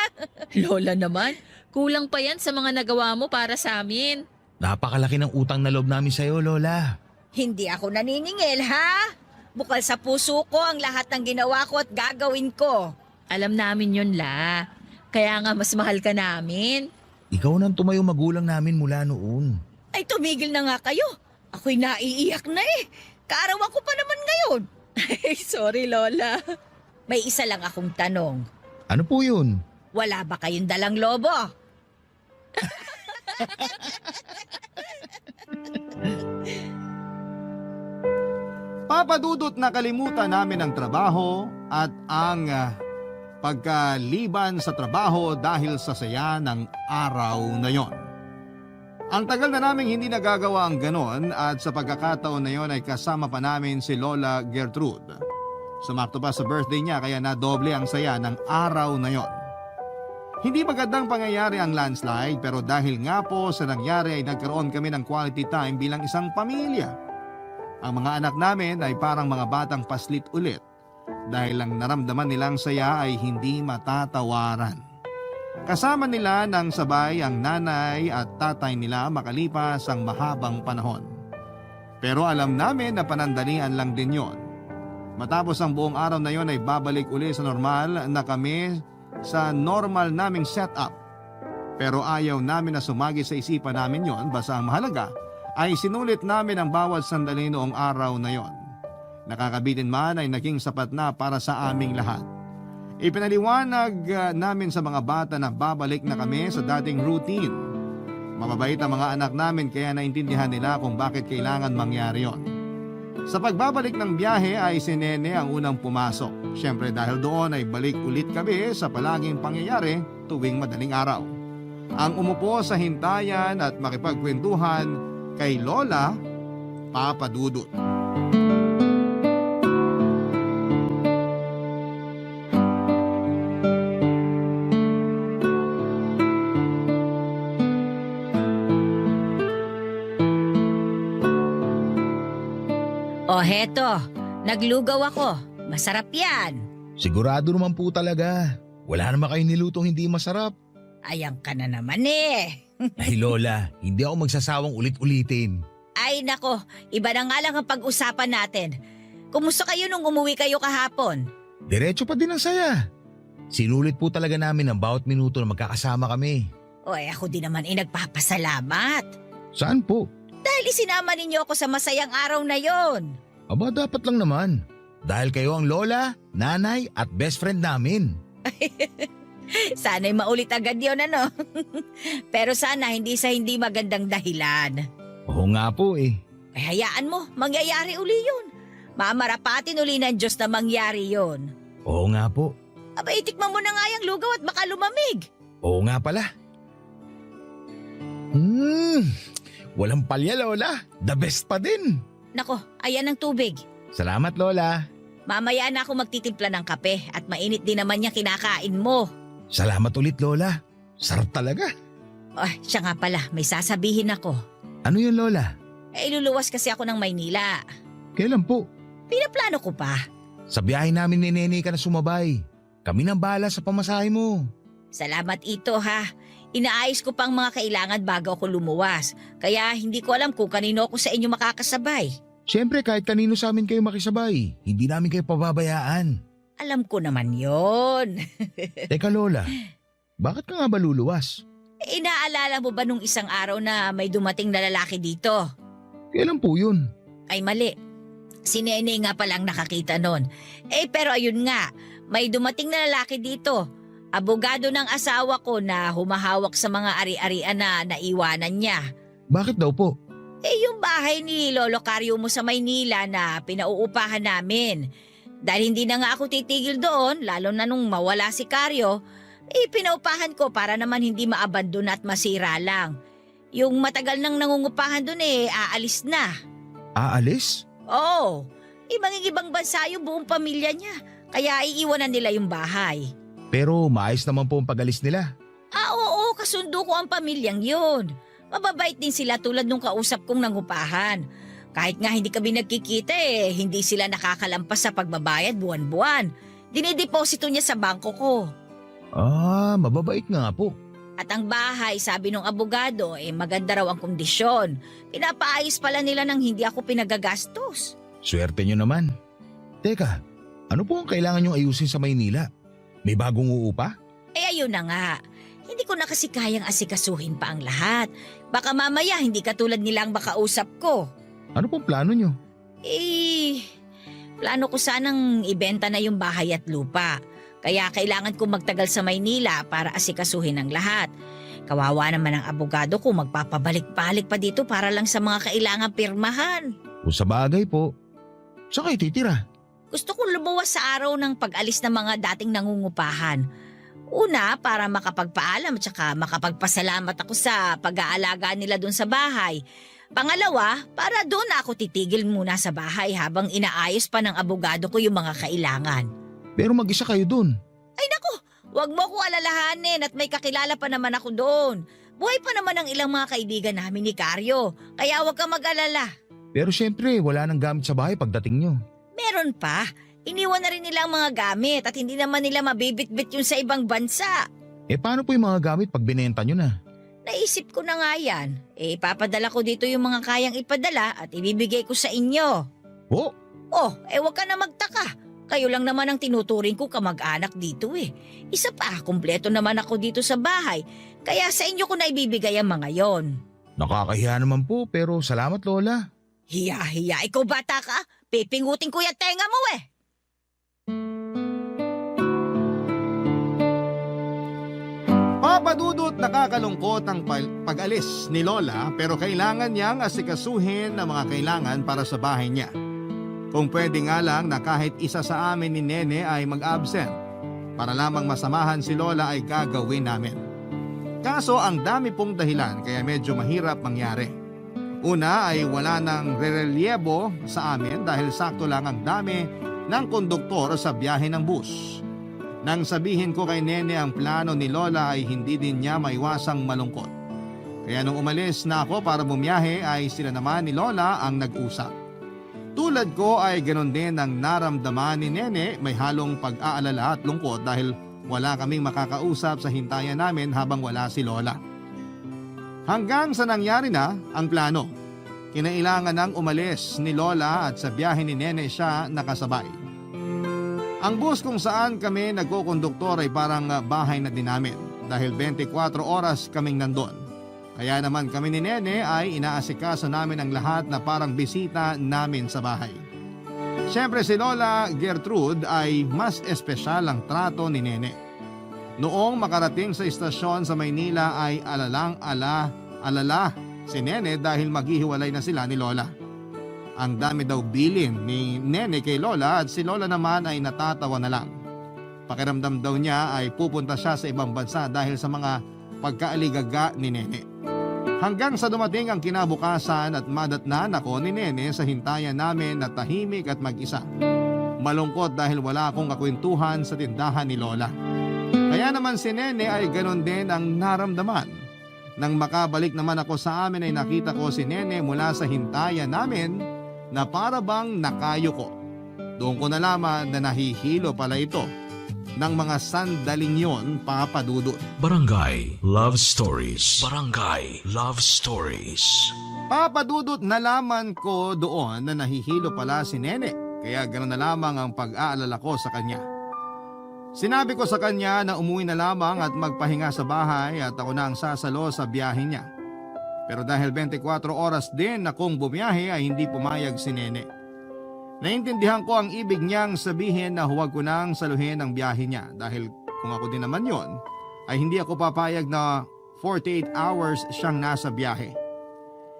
Lola naman, kulang pa yan sa mga nagawa mo para sa amin. Napakalaki ng utang na loob namin sa'yo, Lola. Hindi ako naniningil ha. Bukal sa puso ko ang lahat ng ginawa ko at gagawin ko. Alam namin yun, La. Kaya nga mas mahal ka namin. Ikaw nang tumayo magulang namin mula noon. Ay tumigil na nga kayo. Ako'y naiiyak na eh. Kaarawan ko pa naman ngayon. Ay, sorry Lola. May isa lang akong tanong. Ano po yun? Wala ba kayong dalang lobo? Papadudot na kalimutan namin ang trabaho at ang pagkaliban sa trabaho dahil sa saya ng araw na yon. Ang tagal na namin hindi nagagawa ang ganon at sa pagkakataon na yon ay kasama pa namin si Lola Gertrude. Sumakto pa sa birthday niya kaya nadoble ang saya ng araw na yon. Hindi magandang pangyayari ang landslide pero dahil nga po sa nangyari ay nagkaroon kami ng quality time bilang isang pamilya. Ang mga anak namin ay parang mga batang paslit ulit dahil ang naramdaman nilang saya ay hindi matatawaran. Kasama nila ng sabay ang nanay at tatay nila makalipas ang mahabang panahon. Pero alam namin na panandalian lang din yon. Matapos ang buong araw na yon ay babalik uli sa normal na kami sa normal naming setup. Pero ayaw namin na sumagi sa isipan namin yon, basta ang mahalaga ay sinulit namin ang bawat sandali noong araw na yon. Nakakabitin man ay naging sapat na para sa aming lahat. Ipinaliwanag namin sa mga bata na babalik na kami sa dating routine. Mababait ang mga anak namin kaya naintindihan nila kung bakit kailangan mangyari yon. Sa pagbabalik ng biyahe ay si Nene ang unang pumasok. Siyempre dahil doon ay balik ulit kami sa palaging pangyayari tuwing madaling araw. Ang umupo sa hintayan at makipagkwentuhan kay Lola Papadudot. O heto, naglugaw ako. Masarap yan. Sigurado naman po talaga. Wala naman kayong nilutong hindi masarap. Ayan ka na naman eh. Ay Lola, hindi ako magsasawang ulit-ulitin. Ay nako, iba na nga lang ang pag-usapan natin. Kumusta kayo nung umuwi kayo kahapon? Diretso pa din ang saya. Sinulit po talaga namin ang bawat minuto na magkakasama kami. O ako din naman nagpapasalamat. Saan po? Dahil isinama ninyo ako sa masayang araw na yon. Aba dapat lang naman. Dahil kayo ang lola, nanay at best friend namin. Sana'y maulit agad yun ano. Pero sana hindi sa hindi magandang dahilan. Oo nga po eh. Ay hayaan mo, mangyayari uli yun. Mamarapatin uli ng Diyos na mangyari yun. Oo nga po. Aba itikman mo na nga yung lugaw at baka lumamig. Oo nga pala. Walang palya lola. The best pa din. Nako, ayan ang tubig. Salamat lola. Mamaya na ako magtitimpla ng kape at mainit din naman niya kinakain mo. Salamat ulit lola. Sarap talaga. Ay, siya nga pala, may sasabihin ako. Ano yun lola? Iluluwas kasi ako ng Maynila. Kailan po? Pinaplano ko pa. Sa biyahe namin ni Nene ka na sumabay. Kami nang bahala sa pamasahe mo. Salamat ito ha. Inaayos ko pang mga kailangan bago ako lumuwas. Kaya hindi ko alam kung kanino ako sa inyo makakasabay. Siyempre kahit kanino sa amin kayo makisabay, hindi namin kayo pababayaan. Alam ko naman yon. Teka lola, bakit ka nga ba luluwas? Inaalala mo ba nung isang araw na may dumating na lalaki dito? Kailan po yun? Ay mali. Si Nene nga palang nakakita nun. Pero ayun nga, may dumating na lalaki dito. Abogado ng asawa ko na humahawak sa mga ari-arian na naiwanan niya. Bakit daw po? Yung bahay ni Lolo Caryo mo sa Maynila na pinauupahan namin. Dahil hindi na nga ako titigil doon, lalo na nung mawala si Caryo, pinaupahan ko para naman hindi maabandon at masira lang. Yung matagal nang nangungupahan doon aalis na. Aalis? Oo, ibang bansa yung buong pamilya niya, kaya iiwanan nila yung bahay. Pero maayos naman po ang pag-alis nila. Oo, kasundo ko ang pamilyang yun. Mababait din sila tulad nung kausap kong nangupahan. Kahit nga hindi kami nagkikita hindi sila nakakalampas sa pagbabayad buwan-buwan. Dinideposito niya sa bangko ko. Ah, mababait nga po. At ang bahay, sabi nung abogado, maganda raw ang kondisyon. Pinapaayos pala nila nang hindi ako pinagagastos. Swerte nyo naman. Teka, ano po ang kailangan nyong ayusin sa Maynila? May bagong uupa? Ayun na nga. Hindi ko na kasi kayang asikasuhin pa ang lahat. Baka mamaya hindi katulad nila ang makausap ko. Ano pong plano nyo? Plano ko sanang ibenta na yung bahay at lupa. Kaya kailangan kong magtagal sa Maynila para asikasuhin ang lahat. Kawawa naman ang abogado ko magpapabalik-balik pa dito para lang sa mga kailangang pirmahan. Kung sa bagay po, saan kayo titira? Gusto kong lumuwas sa araw ng pag-alis ng mga dating nangungupahan. Una, para makapagpaalam at saka makapagpasalamat ako sa pag-aalaga nila dun sa bahay. Pangalawa, para doon ako titigil muna sa bahay habang inaayos pa ng abogado ko yung mga kailangan. Pero mag-isa kayo dun. Ay naku, wag mo ko alalahanin at may kakilala pa naman ako doon. Buhay pa naman ang ilang mga kaibigan namin ni Carlo, kaya wag ka mag-alala. Pero syempre, wala nang gamit sa bahay pagdating nyo. Meron pa, iniwan na rin nila ang mga gamit at hindi naman nila mabibitbit yun sa ibang bansa. Paano po yung mga gamit pag binenta nyo na? Naisip ko na nga yan. Ipapadala ko dito yung mga kayang ipadala at ibibigay ko sa inyo. Oh, Wag ka na magtaka. Kayo lang naman ang tinuturing ko kamag-anak dito Isa pa, kumpleto naman ako dito sa bahay. Kaya sa inyo ko na ibibigay ang mga yon. nakakahiya naman po pero salamat Lola. Hiya, ikaw bata ka? Pipingutin ko yung tenga mo Papadudot nakakalungkot ang pag-alis ni Lola pero kailangan niyang asikasuhin ang mga kailangan para sa bahay niya. Kung pwede nga lang na kahit isa sa amin ni Nene ay mag-absent para lamang masamahan si Lola ay gagawin namin. Kaso ang dami pong dahilan kaya medyo mahirap mangyari. Una ay wala nang rerelyebo sa amin dahil sakto lang ang dami ng konduktor sa biyahe ng bus. Nang sabihin ko kay Nene ang plano ni Lola ay hindi din niya maiwasang malungkot. Kaya nung umalis na ako para bumiyahe ay sila naman ni Lola ang nag-usap. Tulad ko ay ganoon din ang naramdaman ni Nene, may halong pag-aalala at lungkot dahil wala kaming makakausap sa hintayan namin habang wala si Lola. Hanggang sa nangyari na ang plano. Kinailangan nang umalis ni Lola at sa biyahe ni Nene siya nakasabay. Ang bus kung saan kami nagkukonduktor ay parang bahay na din namin dahil 24 oras kaming nandun. Kaya naman kami ni Nene ay inaasikaso namin ang lahat na parang bisita namin sa bahay. Siyempre si Lola Gertrude ay mas espesyal ang trato ni Nene. Noong makarating sa istasyon sa Maynila ay alala si Nene dahil maghihiwalay na sila ni Lola. Ang dami daw bilin ni Nene kay Lola at si Lola naman ay natatawa na lang. Pakiramdam daw niya ay pupunta siya sa ibang bansa dahil sa mga pagkaaligaga ni Nene. Hanggang sa dumating ang kinabukasan at madatnan ako ni Nene sa hintayan namin na tahimik at mag-isa. Malungkot dahil wala akong kakwentuhan sa tindahan ni Lola. Kaya naman si Nene ay ganon din ang naramdaman. Nang makabalik naman ako sa amin ay nakita ko si Nene mula sa hintayan namin na para bang nakayuko. Doon ko nalaman na nahihilo pala ito ng mga sandaling yon, Papadudot. Barangay Love Stories. Barangay Love Stories. Papadudot, nalaman ko doon na nahihilo pala si Nene, kaya ganoon na lamang ang pag-aalala ko sa kanya. Sinabi ko sa kanya na umuwi na lamang at magpahinga sa bahay at ako na ang sasalo sa biyahe niya. Pero dahil 24 oras din akong bumiyahe ay hindi pumayag si Nene. Naintindihan ko ang ibig niyang sabihin na huwag ko nang saluhin ang biyahe niya dahil kung ako din naman yon ay hindi ako papayag na 48 hours siyang nasa biyahe.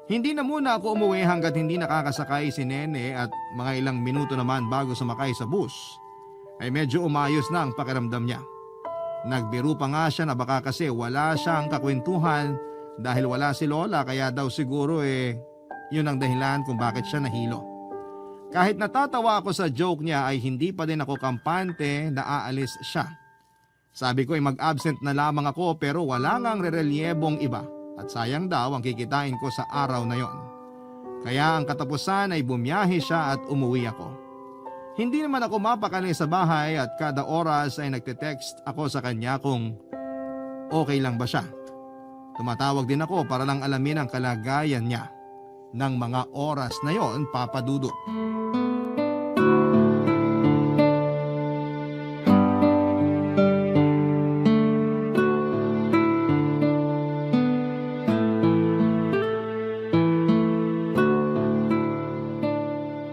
Hindi na muna ako umuwi hanggat hindi nakakasakay si Nene at mga ilang minuto naman bago sumakay sa bus ay medyo umayos na ang pakiramdam niya. Nagbiro pa nga siya na baka kasi wala siyang kakwentuhan dahil wala si Lola kaya daw siguro yun ang dahilan kung bakit siya nahilo. Kahit natatawa ako sa joke niya ay hindi pa din ako kampante na aalis siya. Sabi ko ay mag-absent na lamang ako pero wala ngang rerelyebong iba. At sayang daw ang kikitain ko sa araw na yon. Kaya ang katapusan ay bumiyahe siya at umuwi ako. Hindi naman ako mapakali sa bahay at kada oras ay nagte-text ako sa kanya kung okay lang ba siya. Tumatawag din ako para lang alamin ang kalagayan niya. Nang mga oras na yon, Papa Dudut.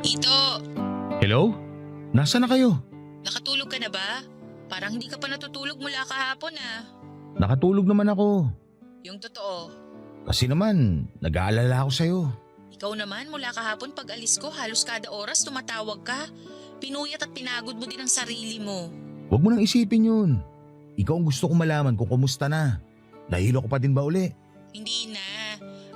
Ito, Hello? Nasaan na kayo? nakatulog ka na ba? Parang hindi ka pa natutulog mula kahapon ah. Nakatulog naman ako. Yung totoo. Kasi naman, nag-aalala ako sa'yo. Ikaw naman mula kahapon pag alis ko halos kada oras tumatawag ka. Pinuyat at pinagod mo din ang sarili mo. Huwag mo nang isipin yun. Ikaw ang gusto kong malaman kung kumusta na. Nahilo ko pa din ba uli? Hindi na.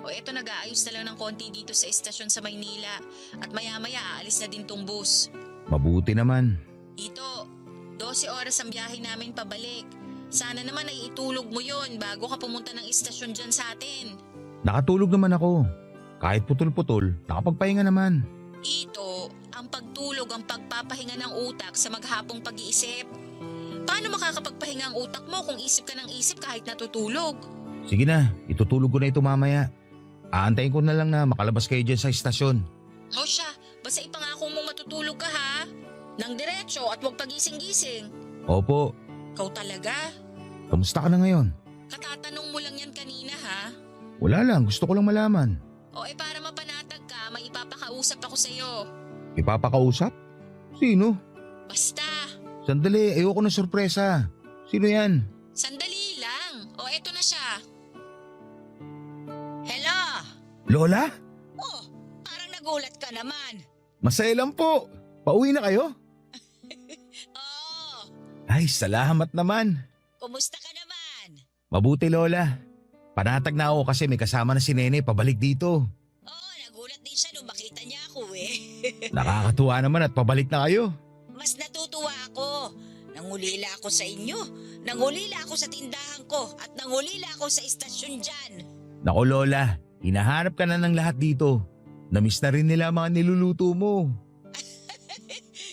O eto nag-aayos na lang ng konti dito sa estasyon sa Maynila. At maya-maya aalis na din tong bus. Mabuti naman. Ito, 12 oras ang biyahe namin pabalik. Sana naman ay itulog mo yon bago ka pumunta ng istasyon dyan sa atin. Nakatulog naman ako. Kahit putol-putol, nakapagpahinga naman. Ito, ang pagtulog ang pagpapahinga ng utak sa maghapong pag-iisip. Paano makakapagpahinga ang utak mo kung isip ka ng isip kahit natutulog? Sige na, itutulog ko na ito mamaya. Aantayin ko na lang na makalabas kayo dyan sa istasyon. O siya, basta ipangako mong matutulog ka ha? Nang diretso at huwag pagising-gising. Opo, Ikaw talaga? kamusta ka na ngayon? Katatanong mo lang yan kanina ha? Wala lang, gusto ko lang malaman. O para mapanatag ka, may ipapakausap ako sa'yo. Ipapakausap? Sino? Basta, Sandali, ayoko ng sorpresa. Sino yan? sandali lang. O eto na siya. Hello? Lola? Oh, parang nagulat ka naman. Masaya lang po. Pauwi na kayo? Oh, Ay, salamat naman. kumusta ka naman? Mabuti Lola. Panatag na ako kasi may kasama na si Nene pabalik dito. Oo, nagulat din siya nung makita niya ako eh. Nakakatuwa naman at pabalik na kayo. Mas natutuwa ako. Nangulila ako sa inyo. Nangulila ako sa tindahan ko. At nangulila ako sa istasyon dyan. Nako Lola, hinahanap ka na ng lahat dito. Namiss na rin nila ang mga niluluto mo.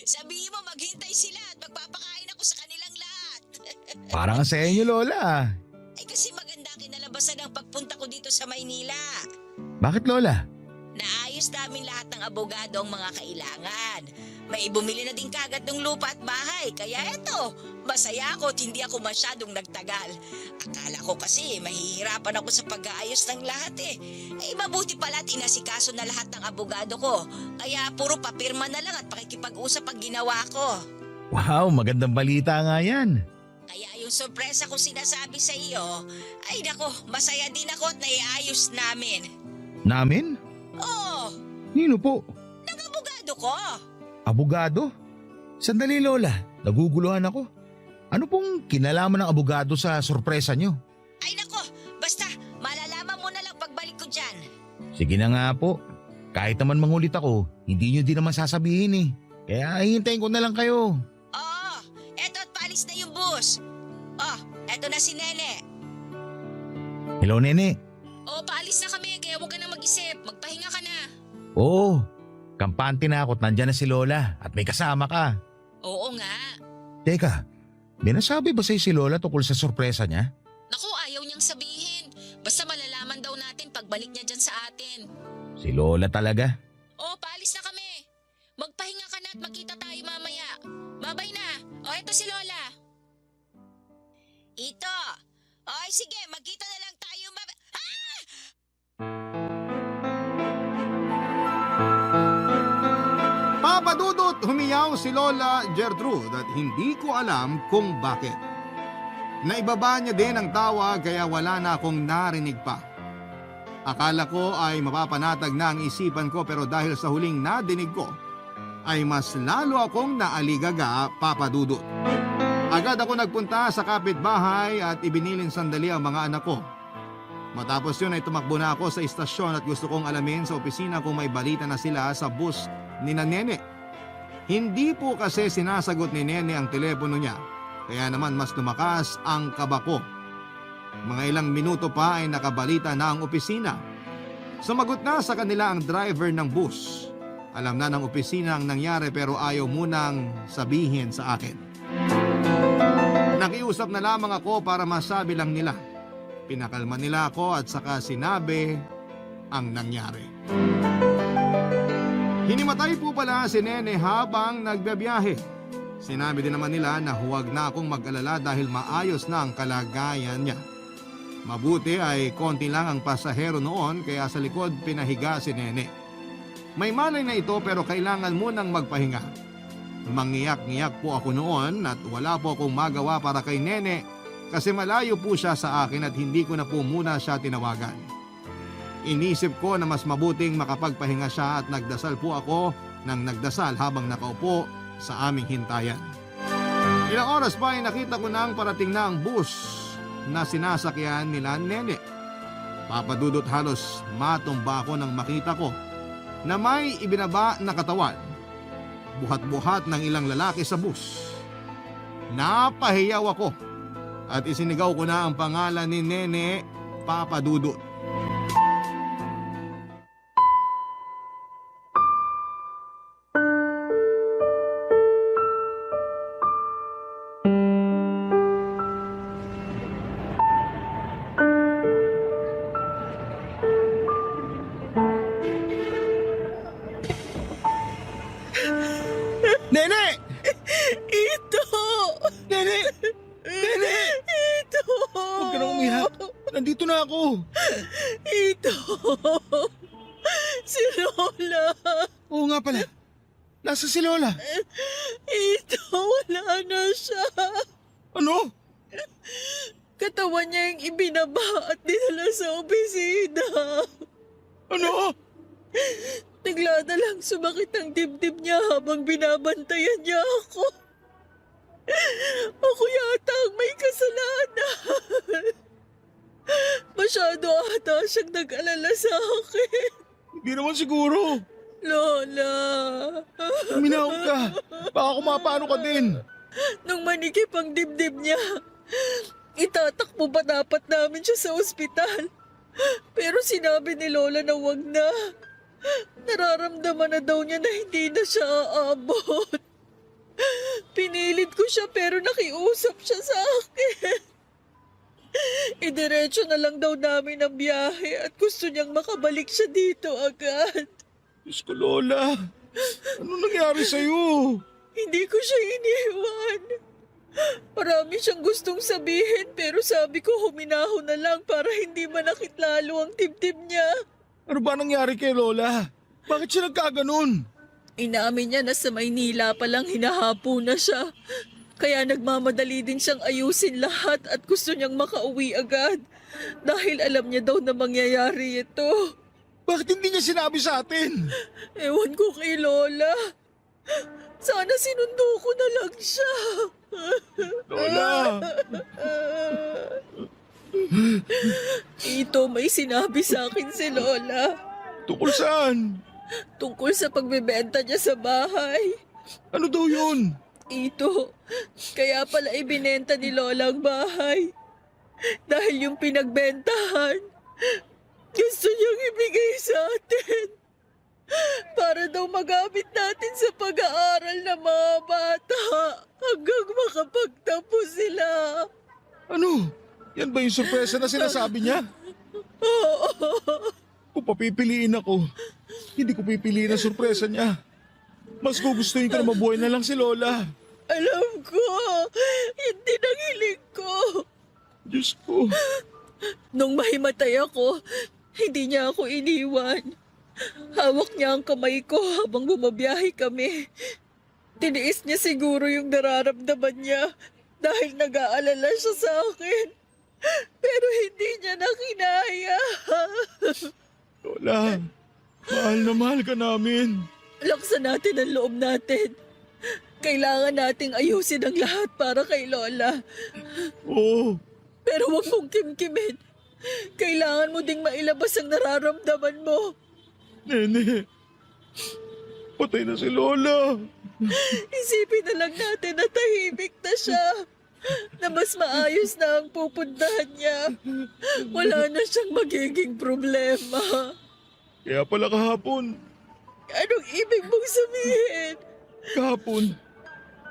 Sabihin mo maghintay sila at magpapakain ako sa kanilang lahat. Parang ang saya niyo Lola. Ay kasi maganda ang kinalabasan ng pagpunta ko dito sa Maynila. Bakit Lola? Naayos namin lahat ng abogado ang mga kailangan. May bumili na din kagad ng lupa at bahay. Kaya eto, masaya ako at hindi ako masyadong nagtagal. Akala ko kasi mahihirapan ako sa pag-aayos ng lahat eh. Ay mabuti pala at inasikaso na lahat ng abogado ko. Kaya puro papirma na lang at pakikipag-usap ang ginawa ko. Wow, magandang balita nga yan. Kaya yung sorpresa ko sinasabi sa iyo, ay nako, masaya din ako at naiayos namin. Namin? Oo, Nino po? ng abogado ko. Abogado? Sandali Lola, naguguluhan ako. Ano pong kinalaman ng abogado sa sorpresa nyo? Ay nako, basta malalaman mo na lang pagbalik ko dyan. Sige na nga po. Kahit naman mangulit ako, hindi nyo din naman sasabihin eh. Kaya hihintayin ko na lang kayo. Oo, eto at paalis na yung bus. Oh, eto na si Nene. Hello Nene. O paalis na kami kaya huwag ka na mag-isip. Magpahinga ka na. Oo, kampante na ako at nandyan na si Lola at may kasama ka. Oo nga. Teka, may nasabi ba sa'yo si Lola tungkol sa sorpresa niya? Naku, ayaw niyang sabihin. Basta malalaman daw natin pagbalik niya dyan sa atin. Si Lola talaga. O paalis na kami. Magpahinga ka na at magkita tayo mamaya. Babay na. O eto si Lola. Ito. Oy, sige, magkita na lang tayo. Papadudot humiyaw si Lola Gertrude at hindi ko alam kung bakit. Naibaba niya din ang tawa kaya wala na akong narinig pa. Akala ko ay mapapanatag na ang isipan ko pero dahil sa huling nadinig ko, ay mas lalo akong naaligaga, Papadudot. Agad ako nagpunta sa kapitbahay at ibinilin sandali ang mga anak ko. Matapos yun ay tumakbo na ako sa istasyon at gusto kong alamin sa opisina kung may balita na sila sa bus ni Nene. Hindi po kasi sinasagot ni Nene ang telepono niya, kaya naman mas lumakas ang kaba ko. Mga ilang minuto pa ay nakabalita na ang opisina. Sumagot na sa kanila ang driver ng bus. Alam na ng opisina ang nangyari pero ayaw munang sabihin sa akin. Nakiusap na lamang ako para masabi lang nila. Pinakalma nila ako at saka sinabi ang nangyari. Hinimatay po pala si Nene habang nagbabiyahe. Sinabi din naman nila na huwag na akong mag-alala dahil maayos na ang kalagayan niya. Mabuti ay konti lang ang pasahero noon kaya sa likod pinahiga si Nene. May malay na ito pero kailangan munang magpahinga. Mangiyak-ngiyak po ako noon at wala po akong magawa para kay Nene kasi malayo po siya sa akin at hindi ko na po muna siya tinawagan. Inisip ko na mas mabuting makapagpahinga siya at nagdasal po ako ng nagdasal habang nakaupo sa aming hintayan. Ilang oras pa ay nakita ko na ang parating na ang bus na sinasakyan nila Nene. Papadudot halos matumba ako nang makita ko na may ibinaba na katawan. Buhat-buhat ng ilang lalaki sa bus. Napahiyaw ako at isinigaw ko na ang pangalan ni Nene, Papa Dudut. Nene! Ito! Nene! Nene! Ito! Huwag ka na umiyak. Nandito na ako. Ito! Si Lola! Oo nga pala. Nasa si Lola. Ito! Wala na siya! Ano? Katawan niya yung ibinaba at dinala sa opisina. Ano? Bigla na lang sumakit ang dibdib niya habang binabantayan niya ako. Ako yata ang may kasalanan. Masyado ata siyang nag-alala sa akin. Hindi naman siguro. Lola. Minahon ka. Baka kumapano ka din. Nung manikip ang dibdib niya, itatakbo pa dapat namin siya sa ospital. Pero sinabi ni Lola na wag na. Nararamdaman na daw niya na hindi na siya aabot. Pinilit ko siya pero nakiusap siya sa akin. Idiretso na lang daw namin ang biyahe at gusto niyang makabalik siya dito agad. Diyos ko, Lola. Ano nangyari sa'yo? Hindi ko siya iniwan. Marami siyang gustong sabihin pero sabi ko huminaho na lang para hindi manakit lalo ang dibdib niya. Ano ba nangyari kay Lola? Bakit siya nagkaganon? Inamin niya na sa Maynila palang hinahapo na siya. Kaya nagmamadali din siyang ayusin lahat at gusto niyang makauwi agad. Dahil alam niya daw na mangyayari ito. Bakit hindi niya sinabi sa atin? Ewan ko kay Lola. Sana sinundo ko na lang siya. Lola! Ito, may sinabi sa akin si Lola. Tungkol saan? Tungkol sa pagbebenta niya sa bahay. Ano daw yun? Ito, kaya pala ibinenta ni Lola ang bahay. Dahil yung pinagbentahan, gusto niyang ibigay sa atin. Para daw magamit natin sa pag-aaral ng mga bata hanggang makapagtapos sila. Ano? Yan ba yung sorpresa na sinasabi niya? Oo. Kung papipiliin ako, hindi ko pipiliin ang sorpresa niya. Mas gugustuhin ko na mabuhay na lang si Lola. Alam ko, hindi nangilig ko. Diyos ko. Nung mahimatay ako, hindi niya ako iniwan. Hawak niya ang kamay ko habang bumabiyahe kami. Tiniis niya siguro yung nararamdaman niya dahil nag-aalala siya sa akin. Pero hindi niya na kinaya. Lola, mahal na mahal ka namin. Laksan natin ang loob natin. Kailangan nating ayusin ang lahat para kay Lola. Oo, Pero huwag mong kimkimin. Kailangan mo ding mailabas ang nararamdaman mo. Nene. Patay na si Lola. Isipin na lang natin na tahimik na siya. na mas maayos na ang pupuntahan niya. Wala na siyang magiging problema. Kaya pala kahapon, Anong ibig mong sabihin? kahapon,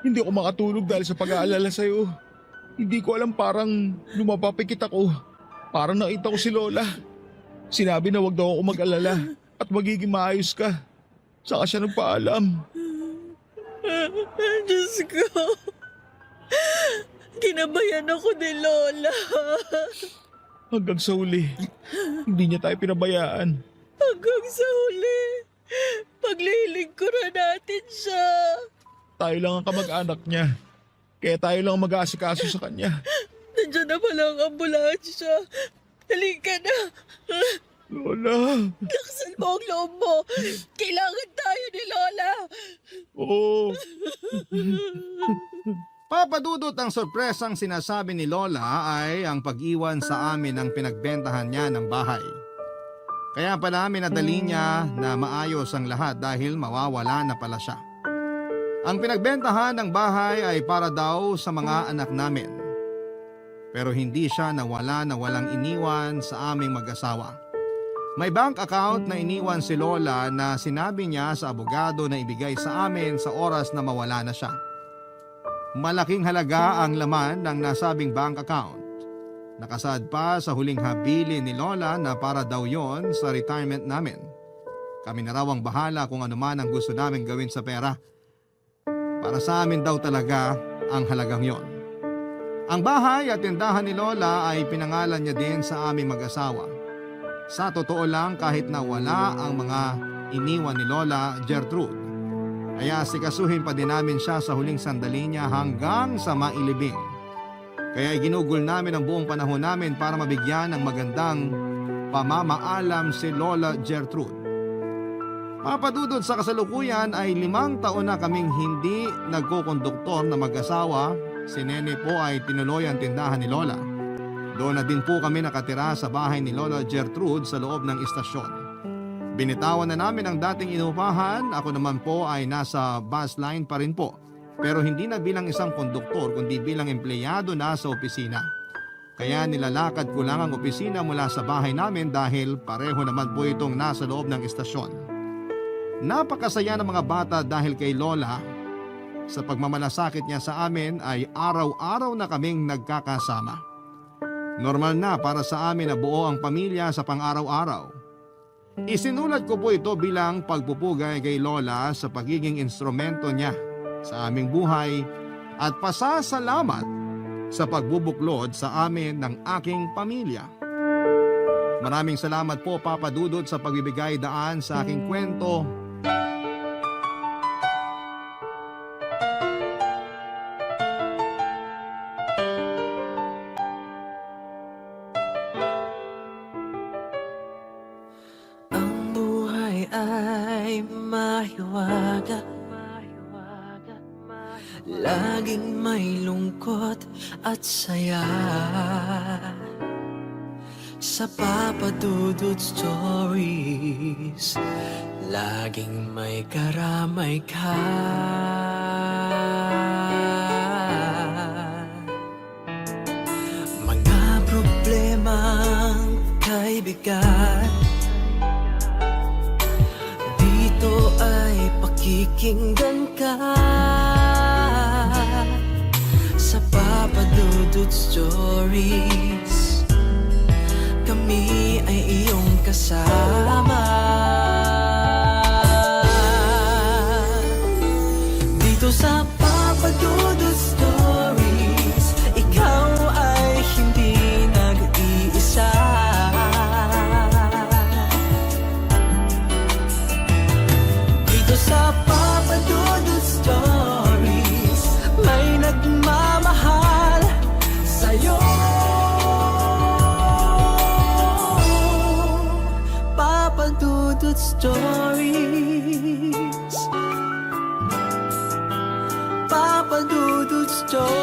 hindi ako makatulog dahil sa pag-aalala sa'yo. Hindi ko alam, parang lumapapikit ako. Parang nakita ko si Lola. Sinabi na wag daw ako mag-alala at magiging maayos ka. Saka siya nagpaalam. Diyos ko. Kinabayan ako ni Lola. Hanggang sa huli, hindi niya tayo pinabayaan. Hanggang sa huli, paglilingkuran natin siya. Tayo lang ang kamag-anak niya. Kaya tayo lang ang mag-aasikaso sa kanya. Nandiyan na pala ang ambulansya. Halika na. Lola! Laksan mo ang loob mo. Kailangan tayo ni Lola. Oo! Papadudot ang sorpresang sinasabi ni Lola ay ang pag-iwan sa amin ng pinagbentahan niya ng bahay. Kaya pala minadali niya na maayos ang lahat dahil mawawala na pala siya. Ang pinagbentahan ng bahay ay para daw sa mga anak namin. Pero hindi siya nawala na walang iniwan sa aming mag-asawa. May bank account na iniwan si Lola na sinabi niya sa abogado na ibigay sa amin sa oras na mawala na siya. Malaking halaga ang laman ng nasabing bank account. Nakasad pa sa huling habilin ni Lola na para daw yon sa retirement namin. Kami na raw ang bahala kung ano man ang gusto namin gawin sa pera. Para sa amin daw talaga ang halagang yon. Ang bahay at tindahan ni Lola ay pinangalan niya din sa aming mag-asawa. Sa totoo lang, kahit na wala ang mga iniwan ni Lola Gertrude, kaya sikasuhin pa din namin siya sa huling sandali niya hanggang sa mailibing. Kaya ginugol namin ang buong panahon namin para mabigyan ng magandang pamamaalam si Lola Gertrude. Papadudod sa kasalukuyan ay 5 taon na kaming hindi nagkukonduktor na mag-asawa. Si Nene po ay tinuloy ang tindahan ni Lola. Doon na din po kami nakatira sa bahay ni Lola Gertrude sa loob ng istasyon. Binitawan na namin ang dating inupahan, ako naman po ay nasa bus line pa rin po. Pero hindi na bilang isang konduktor kundi bilang empleyado na sa opisina. Kaya nilalakad ko lang ang opisina mula sa bahay namin dahil pareho naman po itong nasa loob ng istasyon. Napakasaya ng mga bata dahil kay Lola. Sa pagmamalasakit niya sa amin ay araw-araw na kaming nagkakasama. Normal na para sa amin na buo ang pamilya sa pang-araw-araw. Isinulat ko po ito bilang pagpupugay kay Lola sa pagiging instrumento niya sa aming buhay at pasasalamat sa pagbubuklod sa amin ng aking pamilya. Maraming salamat po, Papa Dudut, sa pagbibigay daan sa aking kwento. Laging may lungkot at saya sa Papa Dudut Stories. Laging may karamay ka. Mga problemang kaibigan, dito ay pakikinggan ka. Sa Papa Dudut Stories, kami ay iyong kasama. Dito sa Papa Dudut Stories, ikaw ay hindi nag-iisa. Dito sa Papa Dudut Stories, may nagmamahal sa'yo. Papa Dudut Stories, Papa Dudut Stories.